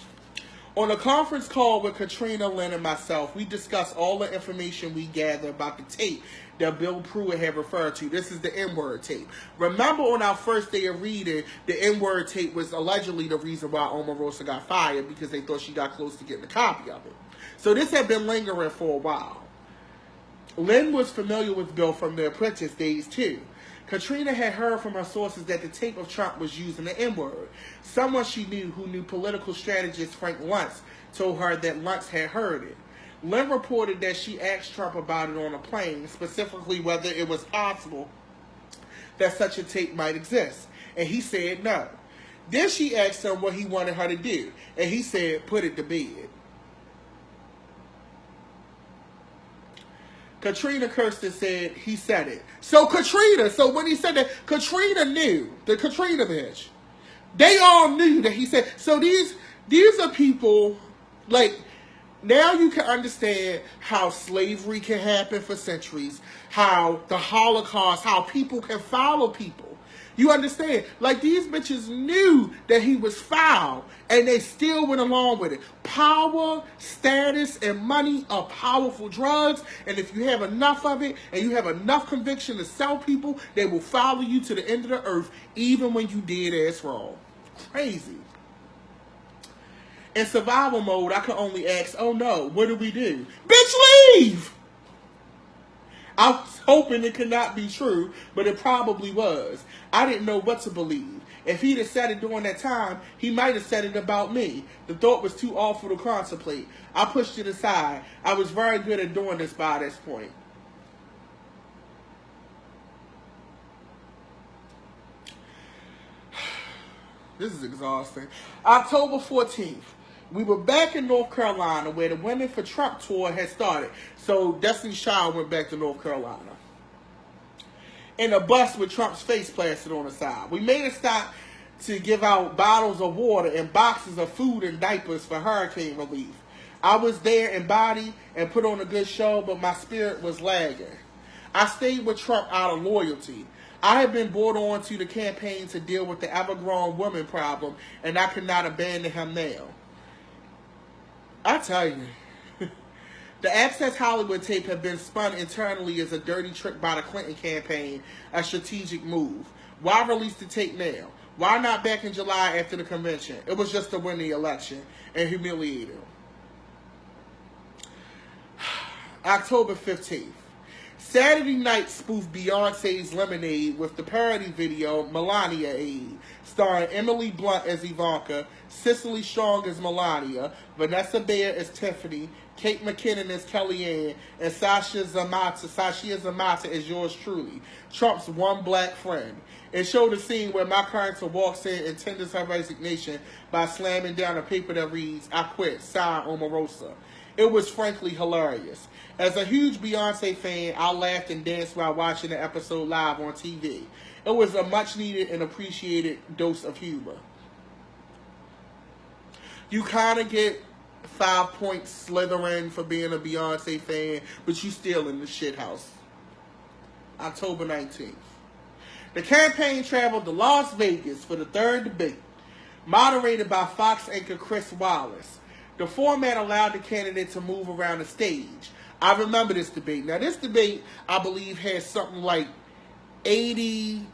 On a conference call with Katrina, Lynn, and myself, we discussed all the information we gathered about the tape that Bill Pruitt had referred to. This is the N-word tape. Remember on our first day of reading, the N-word tape was allegedly the reason why Omarosa got fired, because they thought she got close to getting a copy of it. So this had been lingering for a while. Lynn was familiar with Bill from the Apprentice days too. Katrina had heard from her sources that the tape of Trump was using the N-word. Someone she knew who knew political strategist Frank Luntz told her that Luntz had heard it. Lynn reported that she asked Trump about it on a plane, specifically whether it was possible that such a tape might exist, and he said no. Then she asked him what he wanted her to do, and he said, put it to bed. Katrina Kirsten said he said it. So when he said that, Katrina knew, the Katrina bitch. They all knew that he said. So these are people, like, now you can understand how slavery can happen for centuries, how the Holocaust, how people can follow people. You understand? Like, these bitches knew that he was foul, and they still went along with it. Power, status, and money are powerful drugs, and if you have enough of it, and you have enough conviction to sell people, they will follow you to the end of the earth, even when you did ass wrong. Crazy. In survival mode, I can only ask, oh no, what do we do? Bitch, leave! I was hoping it could not be true, but it probably was. I didn't know what to believe. If he'd have said it during that time, he might have said it about me. The thought was too awful to contemplate. I pushed it aside. I was very good at doing this by this point. This is exhausting. October 14th. We were back in North Carolina where the Women for Trump tour had started. So Destiny's Child went back to North Carolina. In a bus with Trump's face plastered on the side. We made a stop to give out bottles of water and boxes of food and diapers for hurricane relief. I was there in body and put on a good show, but my spirit was lagging. I stayed with Trump out of loyalty. I had been brought on to the campaign to deal with the ever-growing woman problem, and I could not abandon him now. I tell you, the Access Hollywood tape had been spun internally as a dirty trick by the Clinton campaign, a strategic move. Why release the tape now? Why not back in July after the convention? It was just to win the election and humiliate him. October 15th. Saturday Night spoofed Beyonce's Lemonade with the parody video Melania Aid, starring Emily Blunt as Ivanka, Cicely Strong as Melania, Vanessa Bayer as Tiffany, Kate McKinnon as Kellyanne, and Sasha Zamata as yours truly, Trump's one black friend. It showed a scene where my character walks in and tenders her resignation by slamming down a paper that reads, I quit, sign Omarosa. It was frankly hilarious. As a huge Beyonce fan, I laughed and danced while watching the episode live on TV. It was a much needed and appreciated dose of humor. You kind of get 5 points slithering for being a Beyonce fan, but you still in the shit house. October 19th. The campaign traveled to Las Vegas for the third debate, moderated by Fox anchor Chris Wallace. The format allowed the candidate to move around the stage. I remember this debate. Now, this debate, I believe, had something like 80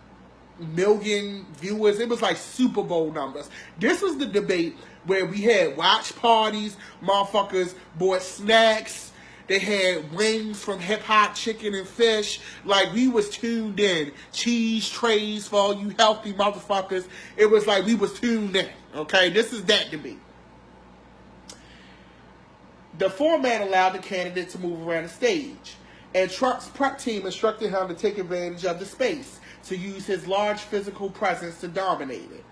million viewers. It was like Super Bowl numbers. This was the debate where we had watch parties, motherfuckers bought snacks, they had wings from Hip Hop Chicken and Fish. Like, we was tuned in. Cheese trays for all you healthy motherfuckers. It was like we was tuned in. Okay, this is that debate. The format allowed the candidate to move around the stage, and Trump's prep team instructed him to take advantage of the space, to use his large physical presence to dominate it.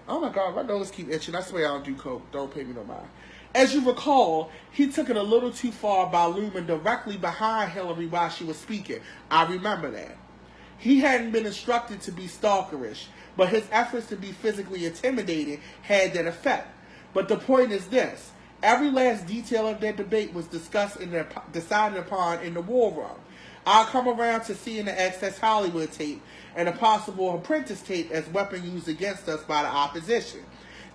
Oh my God, my nose keep itching. I swear I don't do coke. Don't pay me no mind. As you recall, he took it a little too far by looming directly behind Hillary while she was speaking. I remember that. He hadn't been instructed to be stalkerish, but his efforts to be physically intimidating had that effect. But the point is this. Every last detail of that debate was discussed and decided upon in the war room. I'll come around to seeing the Access Hollywood tape and a possible Apprentice tape as weapon used against us by the opposition.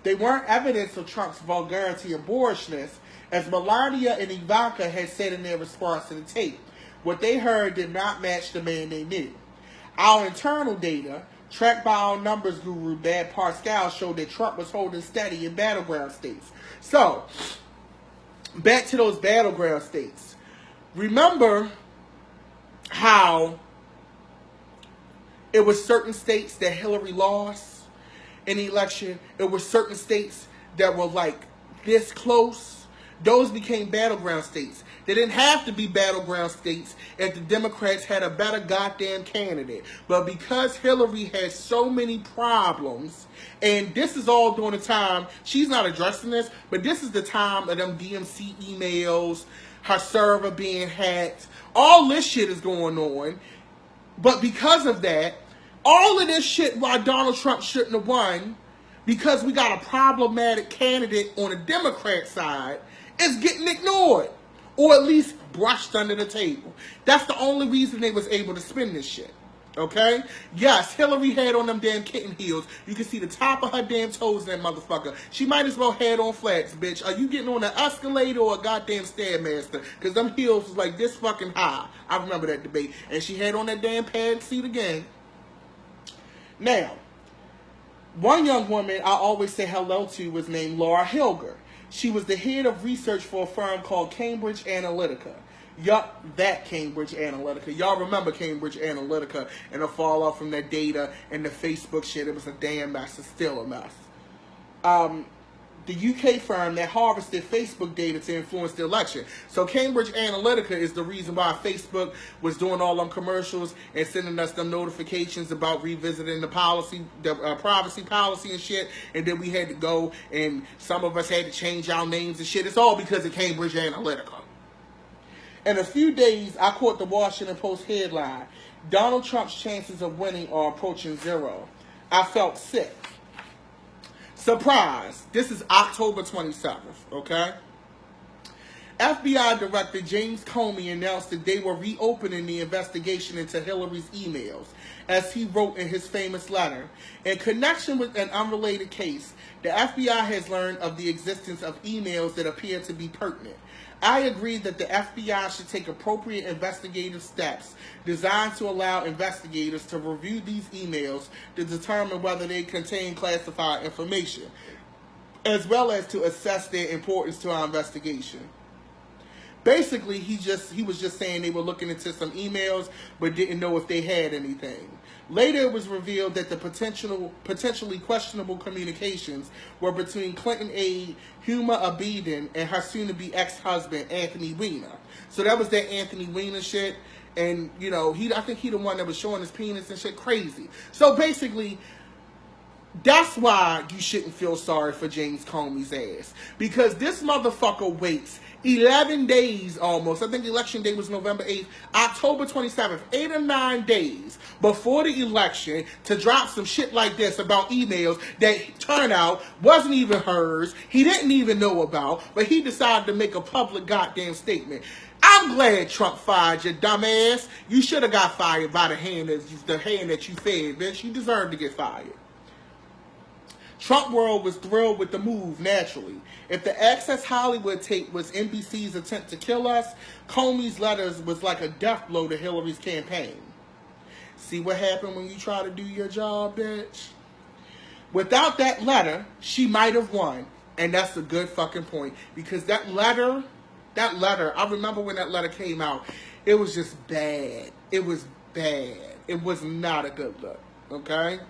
They weren't evidence of Trump's vulgarity and boorishness, as Melania and Ivanka had said in their response to the tape. What they heard did not match the man they knew. Our internal data, tracked by our numbers guru Bad Pascal, showed that Trump was holding steady in battleground states. So, back to those battleground states. Remember how it was certain states that Hillary lost in the election. It was certain states that were like this close. Those became battleground states. They didn't have to be battleground states if the Democrats had a better goddamn candidate. But because Hillary had so many problems, and this is all during the time, she's not addressing this, but this is the time of them DMC emails, her server being hacked, all this shit is going on. But because of that, all of this shit why Donald Trump shouldn't have won, because we got a problematic candidate on the Democrat side, is getting ignored. Or at least brushed under the table. That's the only reason they was able to spin this shit. Okay? Yes, Hillary had on them damn kitten heels. You can see the top of her damn toes in that motherfucker. She might as well had on flats, bitch. Are you getting on an escalator or a goddamn Stairmaster? Because them heels was like this fucking high. I remember that debate. And she had on that damn pad seat again. Now, one young woman I always say hello to was named Laura Hilger. She was the head of research for a firm called Cambridge Analytica. Yup, that Cambridge Analytica. Y'all remember Cambridge Analytica and the fall off from that data and the Facebook shit. It was a damn mess. It's still a mess. The UK firm that harvested Facebook data to influence the election. So Cambridge Analytica is the reason why Facebook was doing all them commercials and sending us them notifications about revisiting the policy, the privacy policy and shit. And then we had to go and some of us had to change our names and shit. It's all because of Cambridge Analytica. In a few days, I caught the Washington Post headline, Donald Trump's chances of winning are approaching zero. I felt sick. Surprise! This is October 27th, okay? FBI Director James Comey announced that they were reopening the investigation into Hillary's emails, as he wrote in his famous letter. In connection with an unrelated case, the FBI has learned of the existence of emails that appear to be pertinent. I agree that the FBI should take appropriate investigative steps designed to allow investigators to review these emails to determine whether they contain classified information, as well as to assess their importance to our investigation. Basically, he was just saying they were looking into some emails but didn't know if they had anything. Later, it was revealed that the potentially questionable communications were between Clinton aide Huma Abedin and her soon-to-be ex-husband, Anthony Weiner. So that was that Anthony Weiner shit. And, you know, I think he the one that was showing his penis and shit crazy. So basically, that's why you shouldn't feel sorry for James Comey's ass. Because this motherfucker waits 11 days almost. I think the election day was November 8th, October 27th, 8 or 9 days before the election to drop some shit like this about emails that turned out wasn't even hers. He didn't even know about, but he decided to make a public goddamn statement. I'm glad Trump fired you, dumbass. You should have got fired by the hand that you fed, bitch. You deserve to get fired. Trump world was thrilled with the move, naturally. If the Access Hollywood tape was NBC's attempt to kill us, Comey's letters was like a death blow to Hillary's campaign. See what happened when you try to do your job, bitch? Without that letter, she might have won. And that's a good fucking point. Because that letter, I remember when that letter came out, it was just bad. It was bad. It was not a good look, okay?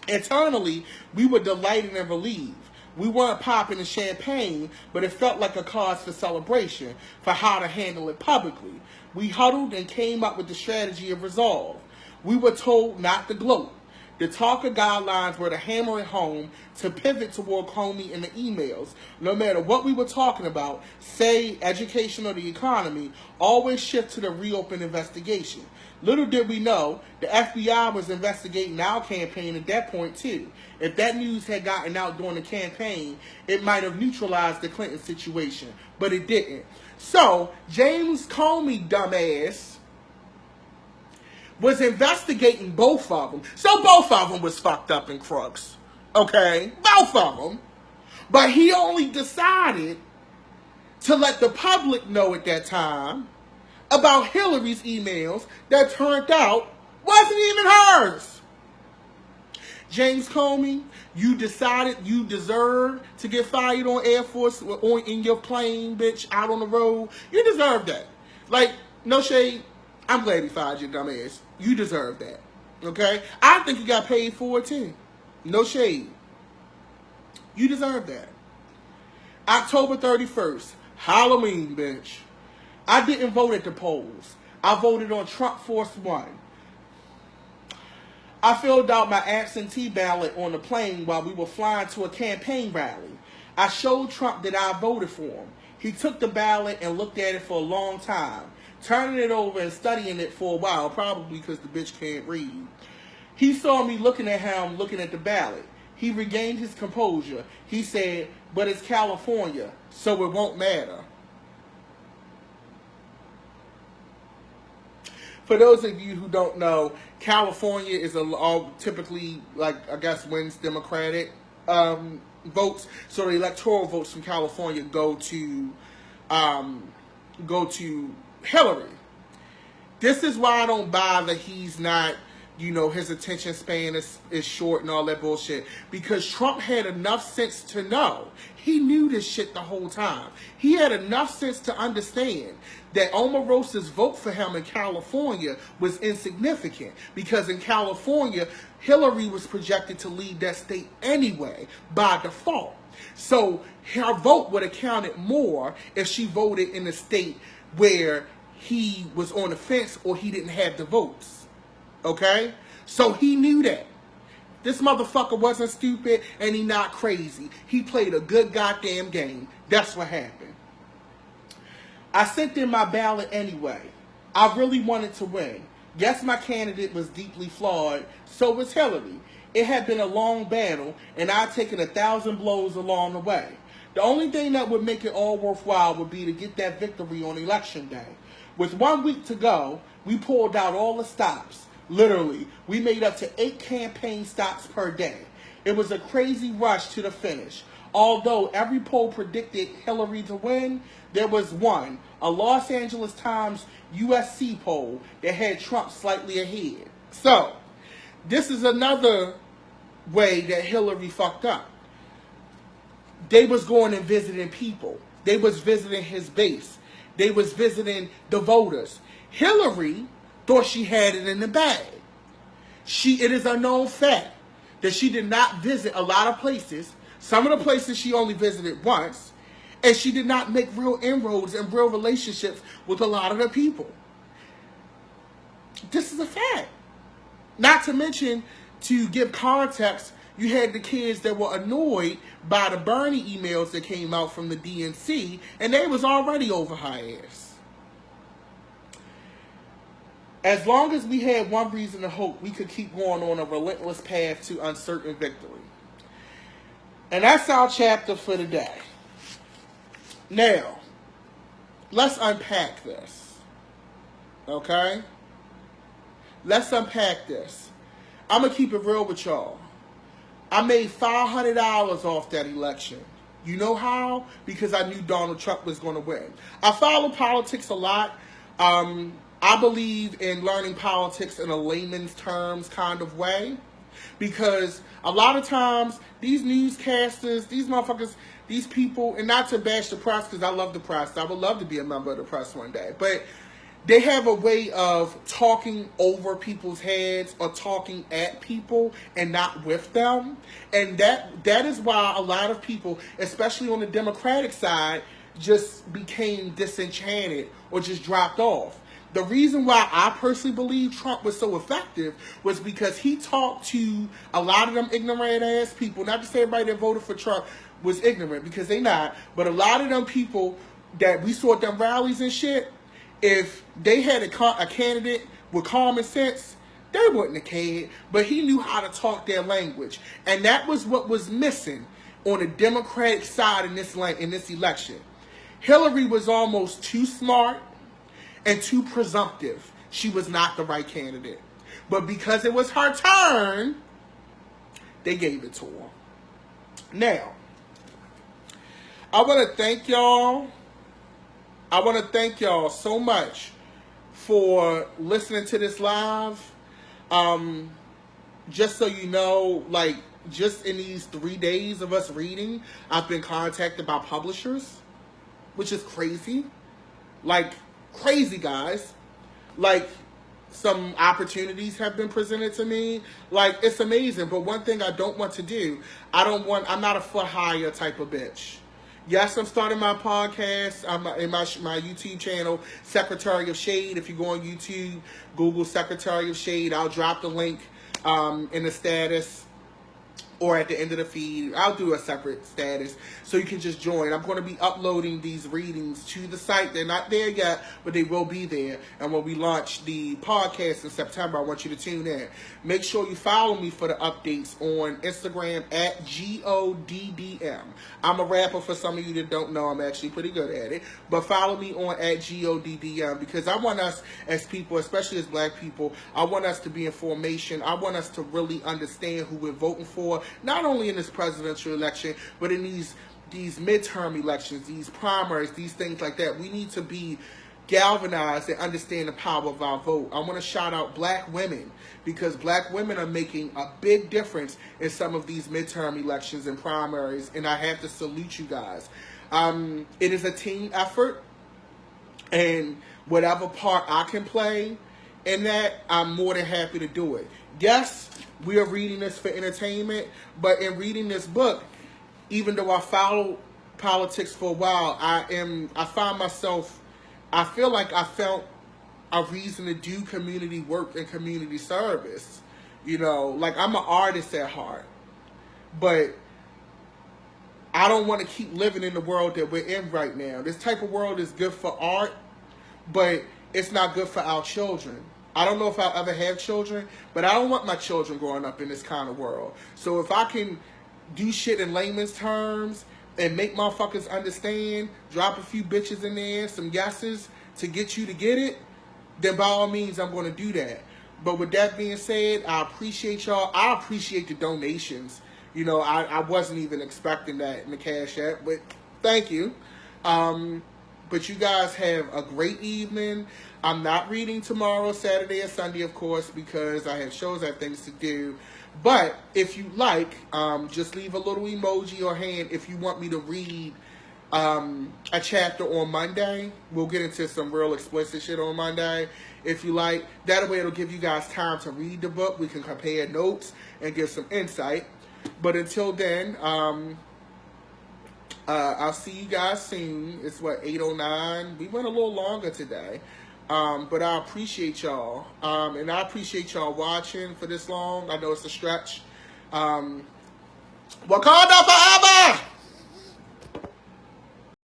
Internally, we were delighted and relieved. We weren't popping the champagne, but it felt like a cause for celebration for how to handle it publicly. We huddled and came up with the strategy of resolve. We were told not to gloat. The talker guidelines were to hammer it home, to pivot toward Comey in the emails. No matter what we were talking about, say education or the economy, always shift to the reopened investigation. Little did we know, the FBI was investigating our campaign at that point too. If that news had gotten out during the campaign, it might have neutralized the Clinton situation, but it didn't. So, James Comey, dumbass, was investigating both of them. So both of them was fucked up in crooks. Okay? Both of them. But he only decided to let the public know at that time about Hillary's emails that turned out wasn't even hers. James Comey, you decided you deserve to get fired on Air Force or in your plane, bitch, out on the road. You deserve that. Like, no shade. I'm glad he fired you, dumbass. You deserve that. Okay? I think you got paid for it too. No shade. You deserve that. October 31st, Halloween, bitch. I didn't vote at the polls. I voted on Trump Force One. I filled out my absentee ballot on the plane while we were flying to a campaign rally. I showed Trump that I voted for him. He took the ballot and looked at it for a long time, turning it over and studying it for a while, probably because the bitch can't read. He saw me looking at him, looking at the ballot. He regained his composure. He said, "But it's California, so it won't matter." For those of you who don't know, California is typically, like, I guess, wins Democratic votes. So the electoral votes from California go to Hillary. This is why I don't buy that he's not, his attention span is short and all that bullshit. Because Trump had enough sense to know. He knew this shit the whole time. He had enough sense to understand that Omarosa's vote for him in California was insignificant. Because in California, Hillary was projected to lead that state anyway, by default. So her vote would have counted more if she voted in a state where he was on the fence or he didn't have the votes. Okay? So he knew that. This motherfucker wasn't stupid and he not crazy. He played a good goddamn game. That's what happened. I sent in my ballot anyway. I really wanted to win. Yes, my candidate was deeply flawed. So was Hillary. It had been a long battle and I'd taken 1,000 blows along the way. The only thing that would make it all worthwhile would be to get that victory on election day. With 1 week to go, we pulled out all the stops. Literally, we made up to 8 campaign stops per day. It was a crazy rush to the finish. Although every poll predicted Hillary to win, there was one, a Los Angeles Times USC poll that had Trump slightly ahead. So, this is another way that Hillary fucked up. They was going and visiting people. They was visiting his base. They was visiting the voters. Hillary thought she had it in the bag. It is a known fact that she did not visit a lot of places. Some of the places she only visited once. And she did not make real inroads and real relationships with a lot of the people. This is a fact. Not to mention, to give context, you had the kids that were annoyed by the Bernie emails that came out from the DNC, and they was already over her ass. As long as we had one reason to hope, we could keep going on a relentless path to uncertain victory. And that's our chapter for today. Now, let's unpack this. Okay? Let's unpack this. I'm going to keep it real with y'all. I made $500 off that election. You know how? Because I knew Donald Trump was going to win. I follow politics a lot. I believe in learning politics in a layman's terms kind of way. Because a lot of times, these newscasters, these motherfuckers, these people, and not to bash the press, because I love the press. I would love to be a member of the press one day. But they have a way of talking over people's heads or talking at people and not with them. And that is why a lot of people, especially on the Democratic side, just became disenchanted or just dropped off. The reason why I personally believe Trump was so effective was because he talked to a lot of them ignorant ass people. Not to say everybody that voted for Trump was ignorant, because they not. But a lot of them people that we saw at them rallies and shit, if they had a candidate with common sense, they wouldn't have cared. But he knew how to talk their language. And that was what was missing on the Democratic side in this election. Hillary was almost too smart and too presumptive. She was not the right candidate. But because it was her turn, they gave it to her. Now, I want to thank y'all. I want to thank y'all so much for listening to this live. Just so you know, like, just in these 3 days of us reading, I've been contacted by publishers, which is crazy. Like, crazy, guys. Like, some opportunities have been presented to me. Like, it's amazing. But one thing I don't want to do, I'm not a foot higher type of bitch. Yes, I'm starting my podcast. I'm in my YouTube channel, Secretary of Shade. If you go on YouTube, Google Secretary of Shade. I'll drop the link in the status or at the end of the feed. I'll do a separate status so you can just join. I'm going to be uploading these readings to the site. They're not there yet, but they will be there. And when we launch the podcast in September, I want you to tune in. Make sure you follow me for the updates on Instagram at GODDM. I'm a rapper for some of you that don't know. I'm actually pretty good at it. But follow me on at GODDM because I want us as people, especially as black people, I want us to be in formation. I want us to really understand who we're voting for, not only in this presidential election, but in these midterm elections, these primaries, these things like that. We need to be galvanized and understand the power of our vote. I want to shout out black women because black women are making a big difference in some of these midterm elections and primaries, and I have to salute you guys. It is a team effort, and whatever part I can play in that, I'm more than happy to do it. Yes, we are reading this for entertainment, but in reading this book, even though I followed politics for a while, I find myself, I feel like I felt a reason to do community work and community service. You know, like I'm an artist at heart, but I don't want to keep living in the world that we're in right now. This type of world is good for art, but it's not good for our children. I don't know if I'll ever have children, but I don't want my children growing up in this kind of world. So if I can do shit in layman's terms and make motherfuckers understand, drop a few bitches in there, some yeses to get you to get it, then by all means I'm going to do that. But with that being said, I appreciate y'all. I appreciate the donations. You know, I wasn't even expecting that in the Cash App, but thank you. But you guys have a great evening. I'm not reading tomorrow, Saturday, or Sunday, of course, because I have shows, I have things to do. But if you like, just leave a little emoji or hand if you want me to read a chapter on Monday. We'll get into some real explicit shit on Monday. If you like, that way it'll give you guys time to read the book. We can compare notes and give some insight. But until then, I'll see you guys soon. It's 8:09. We went a little longer today. But I appreciate y'all. And I appreciate y'all watching for this long. I know it's a stretch. Wakanda forever!